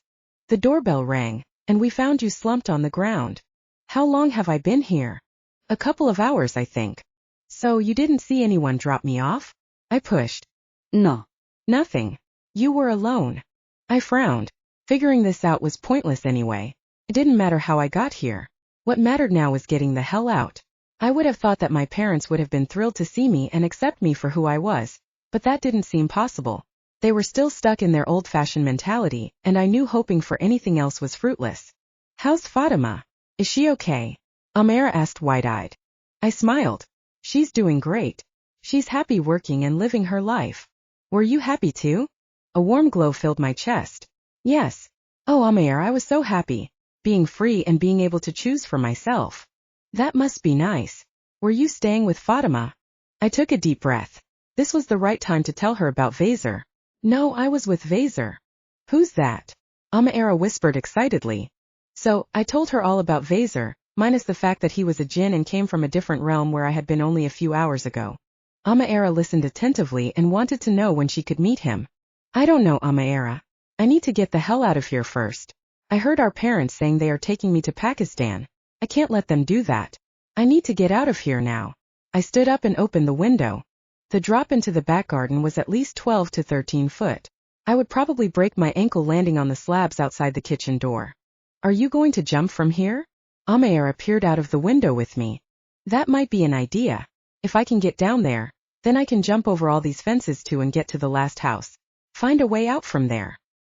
The doorbell rang, and we found you slumped on the ground. How long have I been here? A couple of hours, I think. So you didn't see anyone drop me off? I pushed. No. Nothing. You were alone. I frowned. Figuring this out was pointless anyway. It didn't matter how I got here. What mattered now was getting the hell out. I would have thought that my parents would have been thrilled to see me and accept me for who I was, but that didn't seem possible. They were still stuck in their old-fashioned mentality, and I knew hoping for anything else was fruitless. How's Fatima? Is she okay? Amira asked wide-eyed. I smiled. She's doing great. She's happy working and living her life. Were you happy too? A warm glow filled my chest. Yes. Oh, Amira, I was so happy. Being free and being able to choose for myself. That must be nice. Were you staying with Fatima? I took a deep breath. This was the right time to tell her about Vazar. No, I was with Vazar. Who's that? Amira whispered excitedly. So, I told her all about Vazar, minus the fact that he was a jinn and came from a different realm where I had been only a few hours ago. Amira listened attentively and wanted to know when she could meet him. I don't know, Amira. I need to get the hell out of here first. I heard our parents saying they are taking me to Pakistan. I can't let them do that. I need to get out of here now. I stood up and opened the window. The drop into the back garden was at least 12 to 13 foot. I would probably break my ankle landing on the slabs outside the kitchen door. Are you going to jump from here? Amira peered out of the window with me. That might be an idea. If I can get down there, then I can jump over all these fences too and get to the last house. Find a way out from there.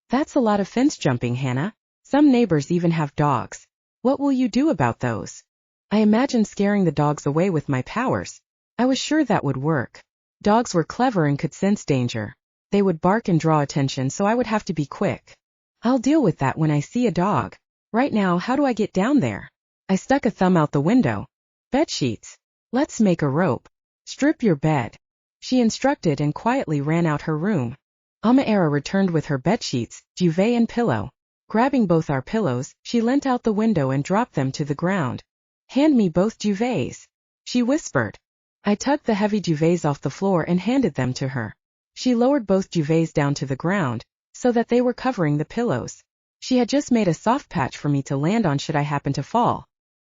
That's a lot of fence jumping, Hannah. Some neighbors even have dogs. What will you do about those? I imagined scaring the dogs away with my powers. I was sure that would work. Dogs were clever and could sense danger. They would bark and draw attention, so I would have to be quick. I'll deal with that when I see a dog. Right now, how do I get down there? I stuck a thumb out the window. Bed sheets. Let's make a rope. Strip your bed. She instructed and quietly ran out her room. Amira returned with her bed sheets, duvet and pillow. Grabbing both our pillows, she leant out the window and dropped them to the ground. Hand me both duvets, she whispered. I tugged the heavy duvets off the floor and handed them to her. She lowered both duvets down to the ground, so that they were covering the pillows. She had just made a soft patch for me to land on should I happen to fall.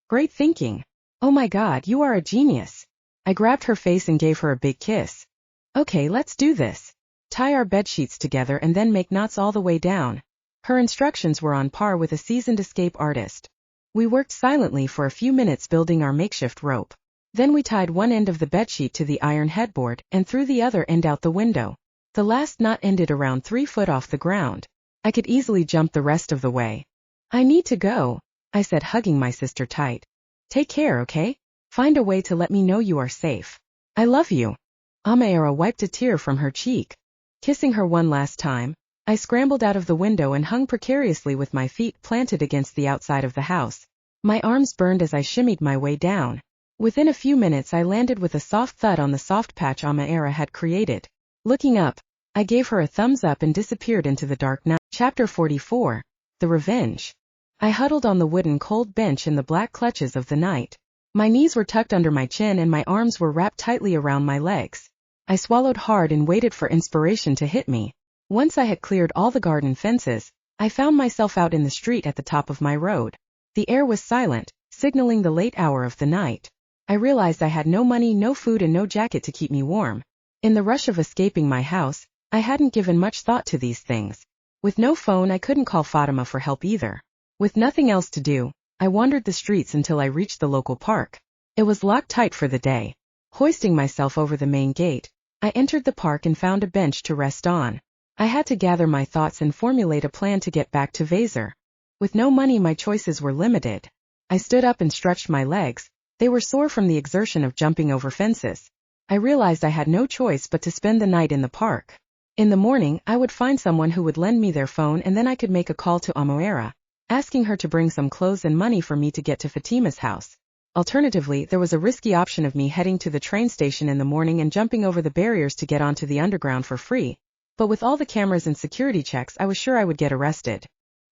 Great thinking. Oh my God, you are a genius. I grabbed her face and gave her a big kiss. Okay, let's do this. Tie our bed sheets together and then make knots all the way down. Her instructions were on par with a seasoned escape artist. We worked silently for a few minutes building our makeshift rope. Then we tied one end of the bedsheet to the iron headboard and threw the other end out the window. The last knot ended around 3 foot off the ground. I could easily jump the rest of the way. I need to go, I said, hugging my sister tight. Take care, okay? Find a way to let me know you are safe. I love you. Amira wiped a tear from her cheek. Kissing her one last time, I scrambled out of the window and hung precariously with my feet planted against the outside of the house. My arms burned as I shimmied my way down. Within a few minutes I landed with a soft thud on the soft patch Amira had created. Looking up, I gave her a thumbs up and disappeared into the dark night. Chapter 44. The Revenge. I huddled on the wooden cold bench in the black clutches of the night. My knees were tucked under my chin and my arms were wrapped tightly around my legs. I swallowed hard and waited for inspiration to hit me. Once I had cleared all the garden fences, I found myself out in the street at the top of my road. The air was silent, signaling the late hour of the night. I realized I had no money, no food, and no jacket to keep me warm. In the rush of escaping my house, I hadn't given much thought to these things. With no phone, I couldn't call Fatima for help either. With nothing else to do, I wandered the streets until I reached the local park. It was locked tight for the day. Hoisting myself over the main gate, I entered the park and found a bench to rest on. I had to gather my thoughts and formulate a plan to get back to Vazar. With no money, my choices were limited. I stood up and stretched my legs. They were sore from the exertion of jumping over fences. I realized I had no choice but to spend the night in the park. In the morning, I would find someone who would lend me their phone and then I could make a call to Amira, asking her to bring some clothes and money for me to get to Fatima's house. Alternatively, there was a risky option of me heading to the train station in the morning and jumping over the barriers to get onto the underground for free. But with all the cameras and security checks, I was sure I would get arrested.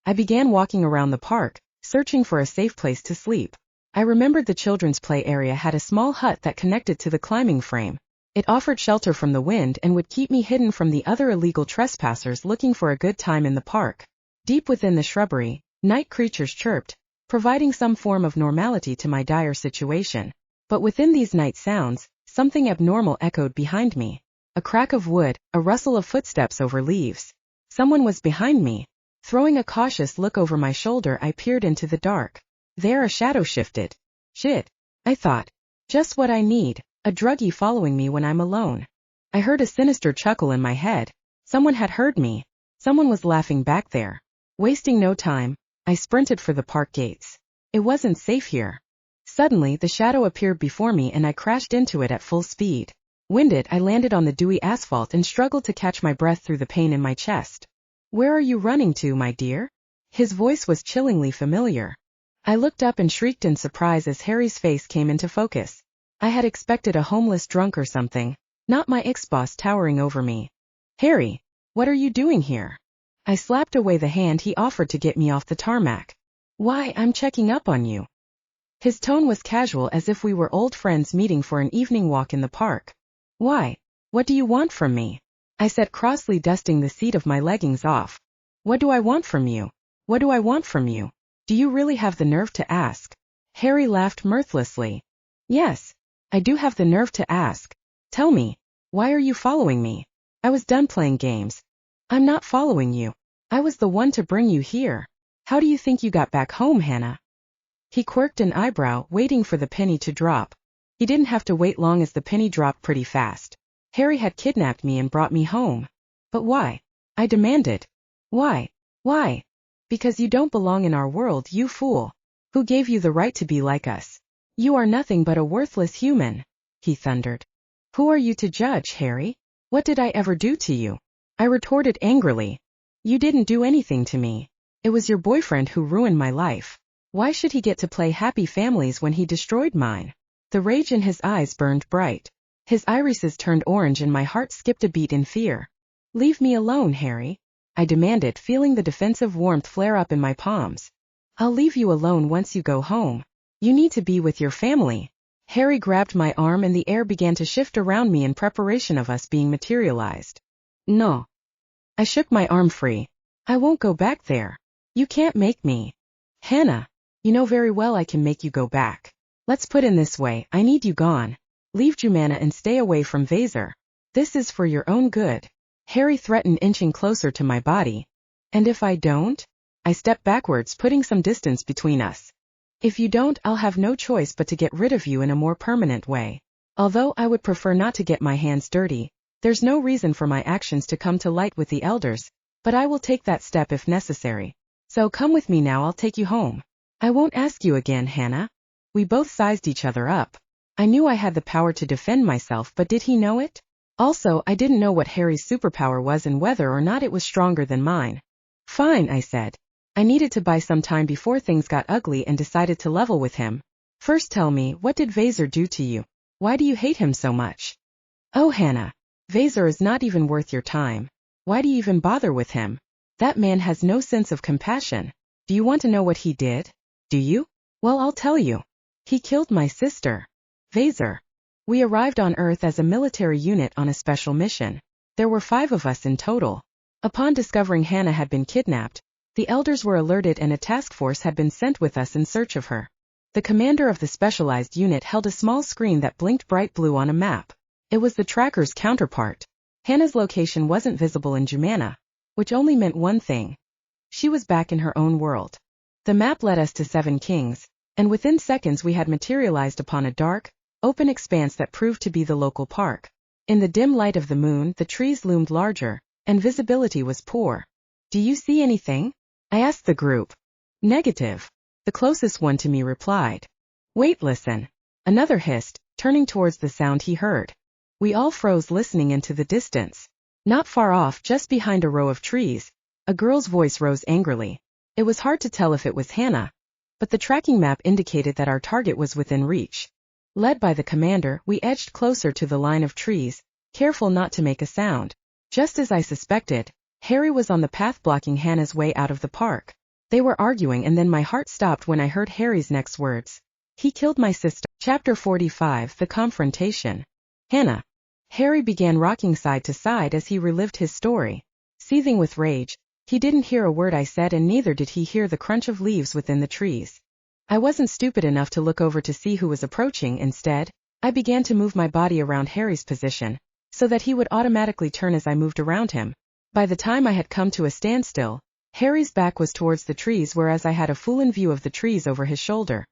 I began walking around the park, searching for a safe place to sleep. I remembered the children's play area had a small hut that connected to the climbing frame. It offered shelter from the wind and would keep me hidden from the other illegal trespassers looking for a good time in the park. Deep within the shrubbery, night creatures chirped, providing some form of normality to my dire situation. But within these night sounds, something abnormal echoed behind me. A crack of wood, a rustle of footsteps over leaves. Someone was behind me. Throwing a cautious look over my shoulder, I peered into the dark. There a shadow shifted. Shit, I thought. Just what I need, a druggie following me when I'm alone. I heard a sinister chuckle in my head. Someone had heard me. Someone was laughing back there. Wasting no time, I sprinted for the park gates. It wasn't safe here. Suddenly, the shadow appeared before me and I crashed into it at full speed. Winded, I landed on the dewy asphalt and struggled to catch my breath through the pain in my chest. Where are you running to, my dear? His voice was chillingly familiar. I looked up and shrieked in surprise as Harry's face came into focus. I had expected a homeless drunk or something, not my ex-boss towering over me. Harry, what are you doing here? I slapped away the hand he offered to get me off the tarmac. Why, I'm checking up on you. His tone was casual as if we were old friends meeting for an evening walk in the park. Why? What do you want from me? I said crossly, dusting the seat of my leggings off. What do I want from you? What do I want from you? Do you really have the nerve to ask? Harry laughed mirthlessly. Yes, I do have the nerve to ask. Tell me, why are you following me? I was done playing games. I'm not following you. I was the one to bring you here. How do you think you got back home, Hannah? He quirked an eyebrow, waiting for the penny to drop. He didn't have to wait long as the penny dropped pretty fast. Harry had kidnapped me and brought me home. But why? I demanded. Why? Why? Because you don't belong in our world, you fool. Who gave you the right to be like us? You are nothing but a worthless human, he thundered. Who are you to judge, Harry? What did I ever do to you? I retorted angrily. You didn't do anything to me. It was your boyfriend who ruined my life. Why should he get to play happy families when he destroyed mine? The rage in his eyes burned bright. His irises turned orange and my heart skipped a beat in fear. Leave me alone, Harry, I demanded, feeling the defensive warmth flare up in my palms. I'll leave you alone once you go home. You need to be with your family. Harry grabbed my arm and the air began to shift around me in preparation of us being materialized. No. I shook my arm free. I won't go back there. You can't make me. Hannah, you know very well I can make you go back. Let's put it this way, I need you gone. Leave Jumana and stay away from Vazar. This is for your own good. Harry threatened, inching closer to my body. And if I don't? I stepped backwards, putting some distance between us. If you don't, I'll have no choice but to get rid of you in a more permanent way. Although I would prefer not to get my hands dirty, there's no reason for my actions to come to light with the elders, but I will take that step if necessary. So come with me now, I'll take you home. I won't ask you again, Hannah. We both sized each other up. I knew I had the power to defend myself, but did he know it? Also, I didn't know what Harry's superpower was and whether or not it was stronger than mine. Fine, I said. I needed to buy some time before things got ugly and decided to level with him. First tell me, what did Vazar do to you? Why do you hate him so much? Oh, Hannah, Vazar is not even worth your time. Why do you even bother with him? That man has no sense of compassion. Do you want to know what he did? Do you? Well, I'll tell you. He killed my sister. Vazar. We arrived on Earth as a military unit on a special mission. There were 5 of us in total. Upon discovering Hannah had been kidnapped, the elders were alerted and a task force had been sent with us in search of her. The commander of the specialized unit held a small screen that blinked bright blue on a map. It was the tracker's counterpart. Hannah's location wasn't visible in Jumana, which only meant one thing. She was back in her own world. The map led us to 7 kings, and within seconds we had materialized upon a dark, open expanse that proved to be the local park. In the dim light of the moon, the trees loomed larger, and visibility was poor. Do you see anything? I asked the group. Negative. The closest one to me replied. Wait, listen. Another hissed, turning towards the sound he heard. We all froze, listening into the distance. Not far off, just behind a row of trees, a girl's voice rose angrily. It was hard to tell if it was Hannah, but the tracking map indicated that our target was within reach. Led by the commander, we edged closer to the line of trees, careful not to make a sound. Just as I suspected, Harry was on the path blocking Hannah's way out of the park. They were arguing, and then my heart stopped when I heard Harry's next words. He killed my sister. Chapter 45, The Confrontation. Hannah. Harry began rocking side to side as he relived his story. Seething with rage, he didn't hear a word I said, and neither did he hear the crunch of leaves within the trees. I wasn't stupid enough to look over to see who was approaching. Instead, I began to move my body around Harry's position, so that he would automatically turn as I moved around him. By the time I had come to a standstill, Harry's back was towards the trees, whereas I had a full-in view of the trees over his shoulder.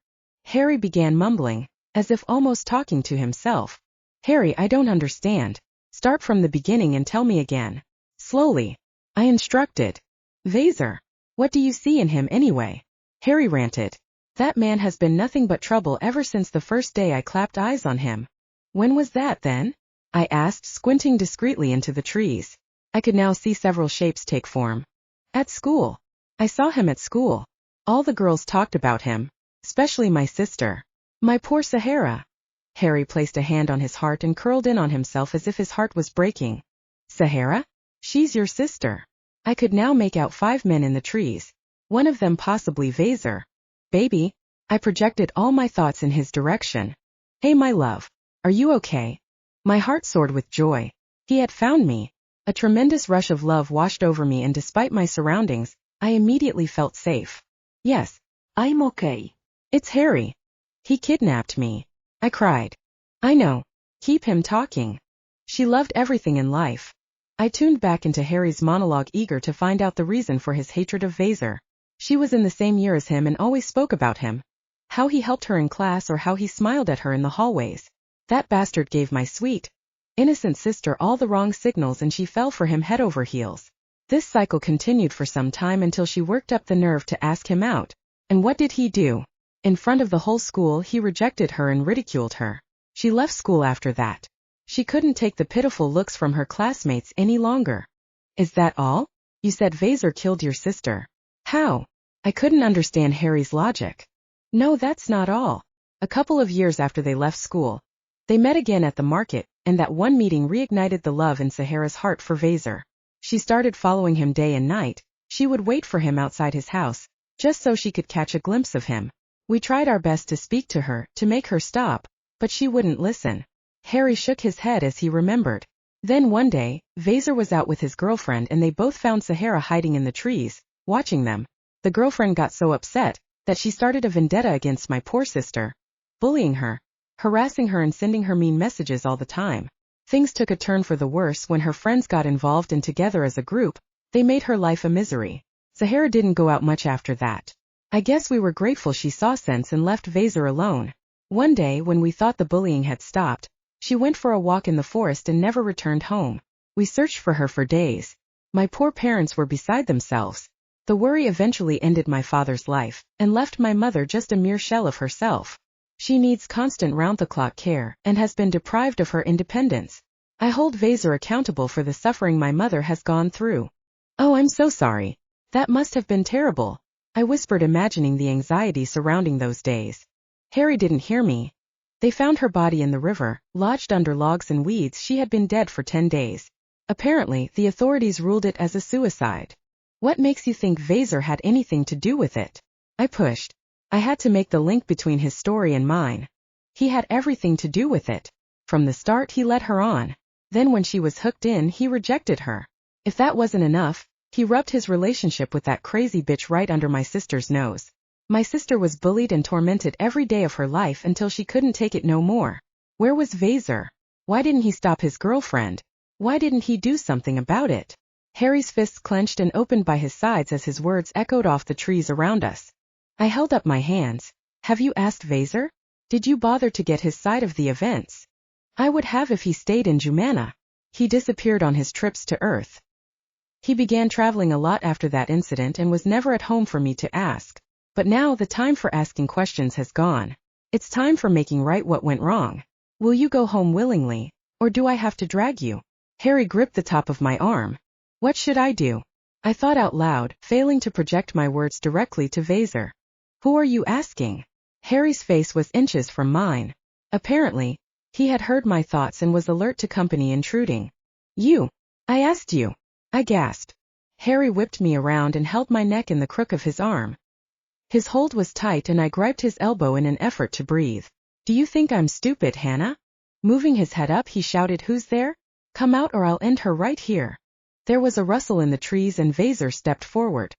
Harry began mumbling, as if almost talking to himself. Harry, I don't understand. Start from the beginning and tell me again. Slowly, I instructed. Vazar, what do you see in him anyway? Harry ranted. That man has been nothing but trouble ever since the first day I clapped eyes on him. When was that then? I asked, squinting discreetly into the trees. I could now see several shapes take form. At school. I saw him at school. All the girls talked about him, especially my sister. My poor Sahara. Harry placed a hand on his heart and curled in on himself as if his heart was breaking. Sahara? She's your sister. I could now make out 5 men in the trees. One of them possibly Vazar. Baby. I projected all my thoughts in his direction. Hey my love. Are you okay? My heart soared with joy. He had found me. A tremendous rush of love washed over me, and despite my surroundings, I immediately felt safe. Yes, I'm okay. It's Harry. He kidnapped me. I cried. I know. Keep him talking. She loved everything in life. I tuned back into Harry's monologue, eager to find out the reason for his hatred of Vazar. She was in the same year as him and always spoke about him. How he helped her in class, or how he smiled at her in the hallways. That bastard gave my sweet, innocent sister all the wrong signals, and she fell for him head over heels. This cycle continued for some time until she worked up the nerve to ask him out. And what did he do? In front of the whole school, he rejected her and ridiculed her. She left school after that. She couldn't take the pitiful looks from her classmates any longer. Is that all? You said Vazar killed your sister. How? I couldn't understand Harry's logic. No, that's not all. A couple of years after they left school, they met again at the market, and that one meeting reignited the love in Sahara's heart for Vazar. She started following him day and night. She would wait for him outside his house, just so she could catch a glimpse of him. We tried our best to speak to her, to make her stop, but she wouldn't listen. Harry shook his head as he remembered. Then one day, Vazar was out with his girlfriend, and they both found Sahara hiding in the trees, watching them. The girlfriend got so upset that she started a vendetta against my poor sister, bullying her, harassing her, and sending her mean messages all the time. Things took a turn for the worse when her friends got involved, and together as a group, they made her life a misery. Sahara didn't go out much after that. I guess we were grateful she saw sense and left Vazar alone. One day, when we thought the bullying had stopped, she went for a walk in the forest and never returned home. We searched for her for days. My poor parents were beside themselves. The worry eventually ended my father's life, and left my mother just a mere shell of herself. She needs constant round-the-clock care, and has been deprived of her independence. I hold Vazar accountable for the suffering my mother has gone through. Oh, I'm so sorry. That must have been terrible, I whispered, imagining the anxiety surrounding those days. Harry didn't hear me. They found her body in the river, lodged under logs and weeds. She had been dead for 10 days. Apparently, the authorities ruled it as a suicide. What makes you think Vazar had anything to do with it? I pushed. I had to make the link between his story and mine. He had everything to do with it. From the start, he led her on. Then when she was hooked in, he rejected her. If that wasn't enough, he rubbed his relationship with that crazy bitch right under my sister's nose. My sister was bullied and tormented every day of her life until she couldn't take it no more. Where was Vazar? Why didn't he stop his girlfriend? Why didn't he do something about it? Harry's fists clenched and opened by his sides as his words echoed off the trees around us. I held up my hands. Have you asked Vazar? Did you bother to get his side of the events? I would have if he stayed in Jumana. He disappeared on his trips to Earth. He began traveling a lot after that incident and was never at home for me to ask. But now the time for asking questions has gone. It's time for making right what went wrong. Will you go home willingly, Or do I have to drag you? Harry gripped the top of my arm. What should I do? I thought out loud, failing to project my words directly to Vazar. Who are you asking? Harry's face was inches from mine. Apparently, he had heard my thoughts and was alert to company intruding. You. I asked you. I gasped. Harry whipped me around and held my neck in the crook of his arm. His hold was tight and I gripped his elbow in an effort to breathe. Do you think I'm stupid, Hannah? Moving his head up, he shouted, Who's there? Come out or I'll end her right here. There was a rustle in the trees and Vazar stepped forward.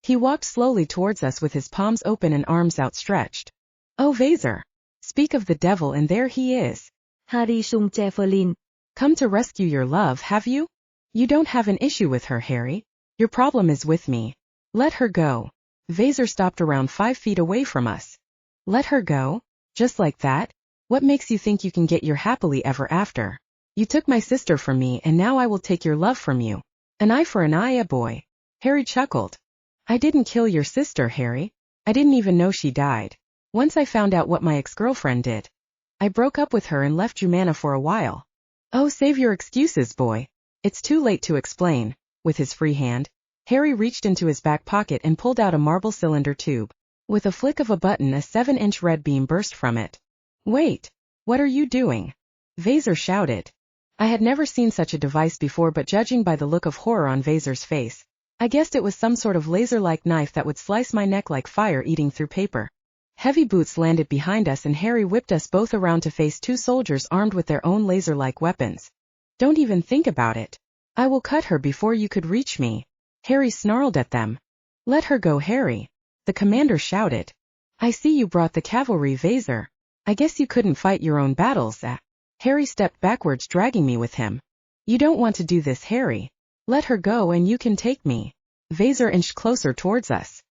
He walked slowly towards us with his palms open and arms outstretched. Oh, Vazar. Speak of the devil and there he is. Harry sung Cheferlin. Come to rescue your love, have you? You don't have an issue with her, Harry. Your problem is with me. Let her go. Vazar stopped around 5 feet away from us. Let her go? Just like that? What makes you think you can get your happily ever after? You took my sister from me and now I will take your love from you. An eye for an eye, boy. Harry chuckled. I didn't kill your sister, Harry. I didn't even know she died. Once I found out what my ex-girlfriend did. I broke up with her and left Jumana for a while. Oh, save your excuses, boy. It's too late to explain. With his free hand, Harry reached into his back pocket and pulled out a marble cylinder tube. With a flick of a button, a 7-inch red beam burst from it. Wait. What are you doing? Vazar shouted. I had never seen such a device before, but judging by the look of horror on Vazar's face, I guessed it was some sort of laser-like knife that would slice my neck like fire eating through paper. Heavy boots landed behind us and Harry whipped us both around to face 2 soldiers armed with their own laser-like weapons. Don't even think about it. I will cut her before you could reach me. Harry snarled at them. Let her go, Harry. The commander shouted. I see you brought the cavalry, Vazar. I guess you couldn't fight your own battles, eh? Harry stepped backwards, dragging me with him. You don't want to do this, Harry. Let her go and you can take me. Vazar inched closer towards us.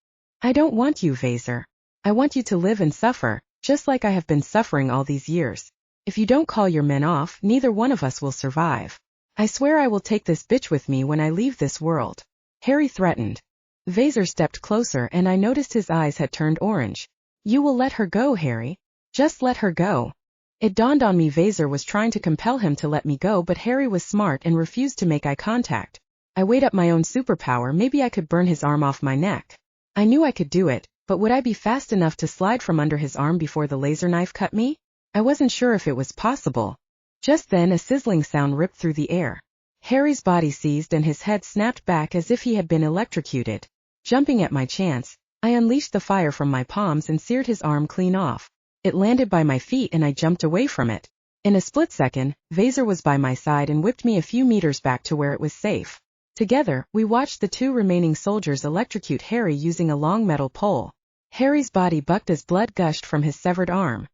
I don't want you, Vazar. I want you to live and suffer, just like I have been suffering all these years. If you don't call your men off, neither one of us will survive. I swear I will take this bitch with me when I leave this world. Harry threatened. Vazar stepped closer and I noticed his eyes had turned orange. You will let her go, Harry. Just let her go. It dawned on me Vazar was trying to compel him to let me go, but Harry was smart and refused to make eye contact. I weighed up my own superpower, maybe I could burn his arm off my neck. I knew I could do it, but would I be fast enough to slide from under his arm before the laser knife cut me? I wasn't sure if it was possible. Just then a sizzling sound ripped through the air. Harry's body seized and his head snapped back as if he had been electrocuted. Jumping at my chance, I unleashed the fire from my palms and seared his arm clean off. It landed by my feet and I jumped away from it. In a split second, Vazar was by my side and whipped me a few meters back to where it was safe. Together, we watched the 2 remaining soldiers electrocute Harry using a long metal pole. Harry's body bucked as blood gushed from his severed arm.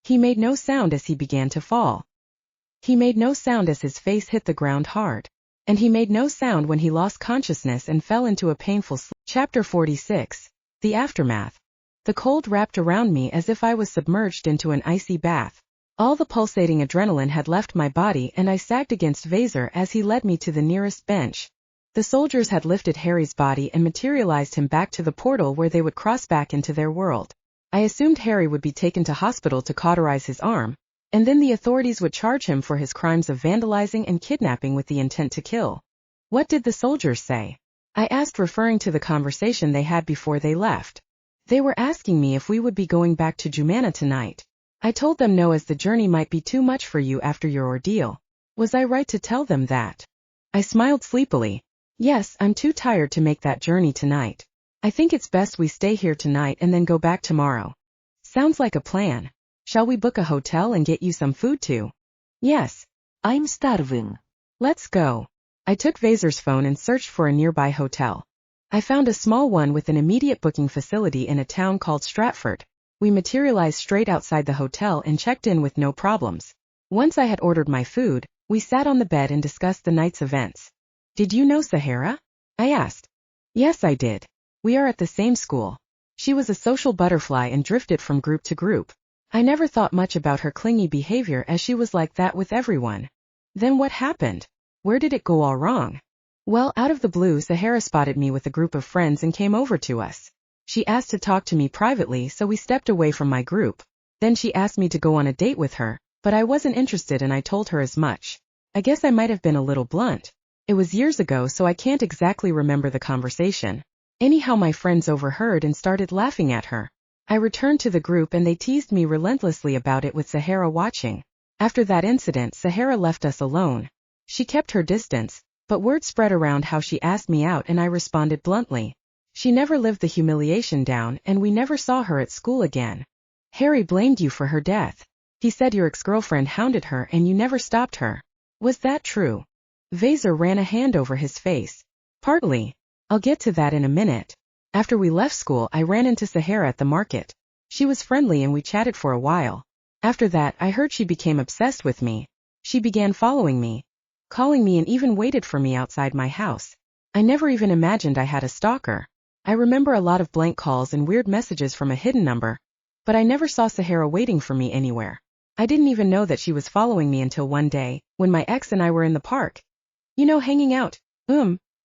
He made no sound as he began to fall. He made no sound as his face hit the ground hard. And he made no sound when he lost consciousness and fell into a painful sleep. Chapter 46. The Aftermath. The cold wrapped around me as if I was submerged into an icy bath. All the pulsating adrenaline had left my body and I sagged against Vazar as he led me to the nearest bench. The soldiers had lifted Harry's body and materialized him back to the portal where they would cross back into their world. I assumed Harry would be taken to hospital to cauterize his arm, and then the authorities would charge him for his crimes of vandalizing and kidnapping with the intent to kill. What did the soldiers say? I asked, referring to the conversation they had before they left. They were asking me if we would be going back to Jumana tonight. I told them no, as the journey might be too much for you after your ordeal. Was I right to tell them that? I smiled sleepily. Yes, I'm too tired to make that journey tonight. I think it's best we stay here tonight and then go back tomorrow. Sounds like a plan. Shall we book a hotel and get you some food too? Yes. I'm starving. Let's go. I took Vazar's phone and searched for a nearby hotel. I found a small one with an immediate booking facility in a town called Stratford. We materialized straight outside the hotel and checked in with no problems. Once I had ordered my food, we sat on the bed and discussed the night's events. Did you know Sahara? I asked. Yes, I did. We are at the same school. She was a social butterfly and drifted from group to group. I never thought much about her clingy behavior as she was like that with everyone. Then what happened? Where did it go all wrong? Well, out of the blue, Sahara spotted me with a group of friends and came over to us. She asked to talk to me privately, so we stepped away from my group. Then she asked me to go on a date with her, but I wasn't interested and I told her as much. I guess I might have been a little blunt. It was years ago so I can't exactly remember the conversation. Anyhow, my friends overheard and started laughing at her. I returned to the group and they teased me relentlessly about it with Sahara watching. After that incident, Sahara left us alone. She kept her distance, but word spread around how she asked me out and I responded bluntly. She never lived the humiliation down and we never saw her at school again. Harry blamed you for her death. He said your ex-girlfriend hounded her and you never stopped her. Was that true? Vazar ran a hand over his face. Partly. I'll get to that in a minute. After we left school, I ran into Sahara at the market. She was friendly and we chatted for a while. After that, I heard she became obsessed with me. She began following me, calling me and even waited for me outside my house. I never even imagined I had a stalker. I remember a lot of blank calls and weird messages from a hidden number, but I never saw Sahara waiting for me anywhere. I didn't even know that she was following me until one day, when my ex and I were in the park. You know, hanging out.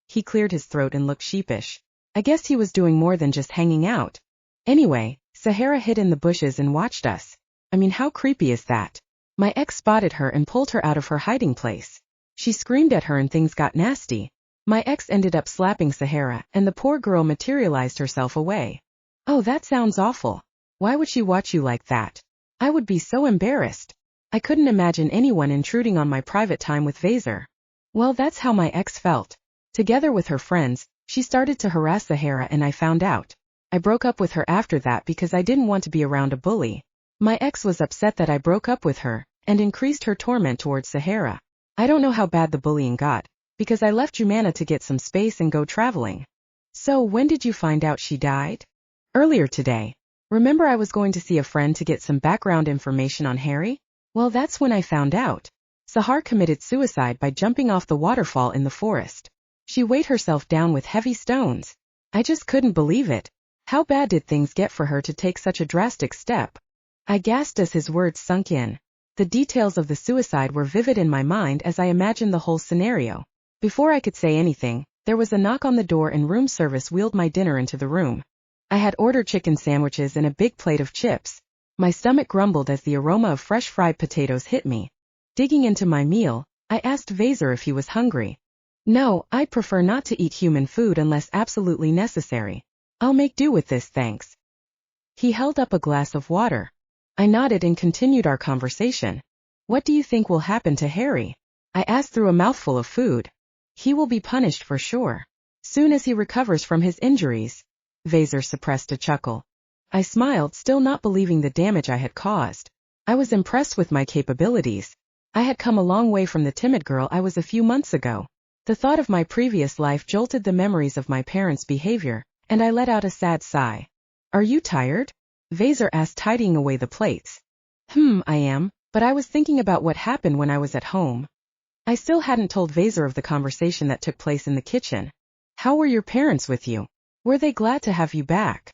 He cleared his throat and looked sheepish. I guess he was doing more than just hanging out. Anyway, Sahara hid in the bushes and watched us. I mean, how creepy is that? My ex spotted her and pulled her out of her hiding place. She screamed at her and things got nasty. My ex ended up slapping Sahara and the poor girl materialized herself away. Oh, that sounds awful. Why would she watch you like that? I would be so embarrassed. I couldn't imagine anyone intruding on my private time with Vazar. Well, that's how my ex felt. Together with her friends, she started to harass Sahara and I found out. I broke up with her after that because I didn't want to be around a bully. My ex was upset that I broke up with her and increased her torment towards Sahara. I don't know how bad the bullying got, because I left Jumana to get some space and go traveling. So when did you find out she died? Earlier today. Remember I was going to see a friend to get some background information on Harry? Well, that's when I found out. Sahar committed suicide by jumping off the waterfall in the forest. She weighed herself down with heavy stones. I just couldn't believe it. How bad did things get for her to take such a drastic step? I gasped as his words sunk in. The details of the suicide were vivid in my mind as I imagined the whole scenario. Before I could say anything, there was a knock on the door and room service wheeled my dinner into the room. I had ordered chicken sandwiches and a big plate of chips. My stomach grumbled as the aroma of fresh fried potatoes hit me. Digging into my meal, I asked Vazar if he was hungry. No, I'd prefer not to eat human food unless absolutely necessary. I'll make do with this, thanks. He held up a glass of water. I nodded and continued our conversation. What do you think will happen to Harry? I asked through a mouthful of food. He will be punished for sure. Soon as he recovers from his injuries. Vazar suppressed a chuckle. I smiled, still not believing the damage I had caused. I was impressed with my capabilities. I had come a long way from the timid girl I was a few months ago. The thought of my previous life jolted the memories of my parents' behavior, and I let out a sad sigh. Are you tired? Vazar asked, tidying away the plates. I am, but I was thinking about what happened when I was at home. I still hadn't told Vazar of the conversation that took place in the kitchen. How were your parents with you? Were they glad to have you back?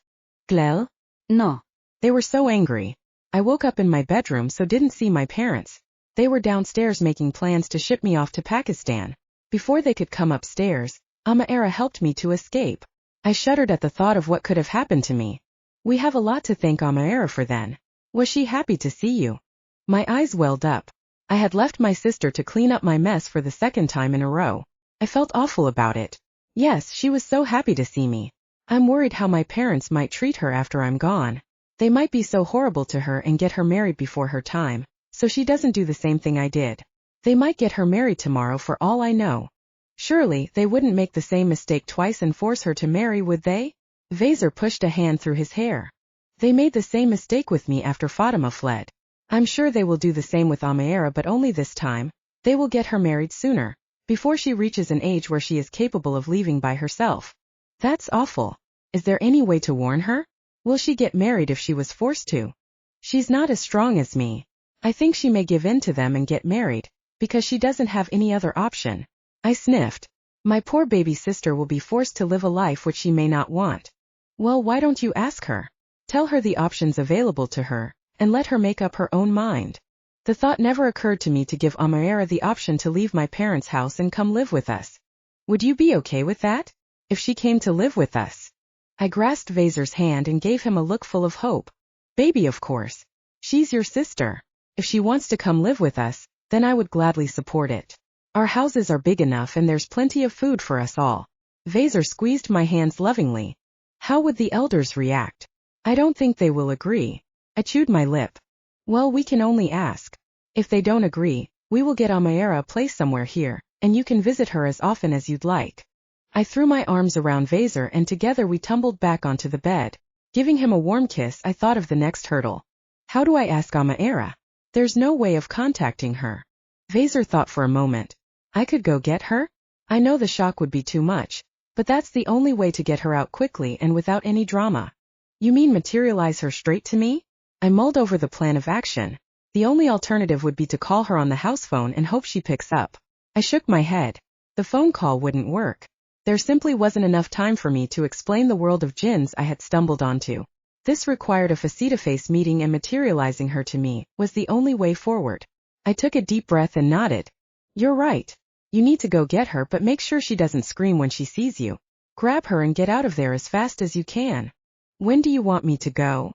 Glad? No. They were so angry. I woke up in my bedroom so didn't see my parents. They were downstairs making plans to ship me off to Pakistan. Before they could come upstairs, Amira helped me to escape. I shuddered at the thought of what could have happened to me. We have a lot to thank Amira for then. Was she happy to see you? My eyes welled up. I had left my sister to clean up my mess for the second time in a row. I felt awful about it. Yes, she was so happy to see me. I'm worried how my parents might treat her after I'm gone. They might be so horrible to her and get her married before her time, so she doesn't do the same thing I did. They might get her married tomorrow for all I know. Surely, they wouldn't make the same mistake twice and force her to marry, would they? Vazar pushed a hand through his hair. They made the same mistake with me after Fatima fled. I'm sure they will do the same with Amira, but only this time. They will get her married sooner, before she reaches an age where she is capable of leaving by herself. That's awful. Is there any way to warn her? Will she get married if she was forced to? She's not as strong as me. I think she may give in to them and get married, because she doesn't have any other option. I sniffed. My poor baby sister will be forced to live a life which she may not want. Well, why don't you ask her? Tell her the options available to her, and let her make up her own mind. The thought never occurred to me to give Amira the option to leave my parents' house and come live with us. Would you be okay with that? If she came to live with us? I grasped Vazar's hand and gave him a look full of hope. Baby, of course. She's your sister. If she wants to come live with us, then I would gladly support it. Our houses are big enough and there's plenty of food for us all. Vazar squeezed my hands lovingly. How would the elders react? I don't think they will agree. I chewed my lip. Well, we can only ask. If they don't agree, we will get Amira a place somewhere here, and you can visit her as often as you'd like. I threw my arms around Vazar and together we tumbled back onto the bed. Giving him a warm kiss, I thought of the next hurdle. How do I ask Amira? There's no way of contacting her. Vazar thought for a moment. I could go get her? I know the shock would be too much, but that's the only way to get her out quickly and without any drama. You mean materialize her straight to me? I mulled over the plan of action. The only alternative would be to call her on the house phone and hope she picks up. I shook my head. The phone call wouldn't work. There simply wasn't enough time for me to explain the world of jinns I had stumbled onto. This required a face-to-face meeting, and materializing her to me was the only way forward. I took a deep breath and nodded. You're right. You need to go get her, but make sure she doesn't scream when she sees you. Grab her and get out of there as fast as you can. When do you want me to go?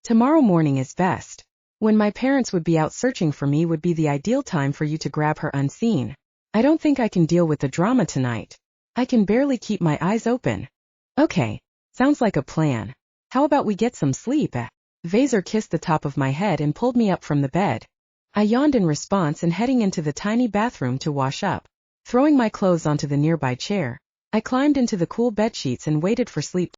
Tomorrow morning is best. When my parents would be out searching for me would be the ideal time for you to grab her unseen. I don't think I can deal with the drama tonight. I can barely keep my eyes open. Okay, sounds like a plan. How about we get some sleep? Vazar kissed the top of my head and pulled me up from the bed. I yawned in response and heading into the tiny bathroom to wash up. Throwing my clothes onto the nearby chair, I climbed into the cool bedsheets and waited for sleep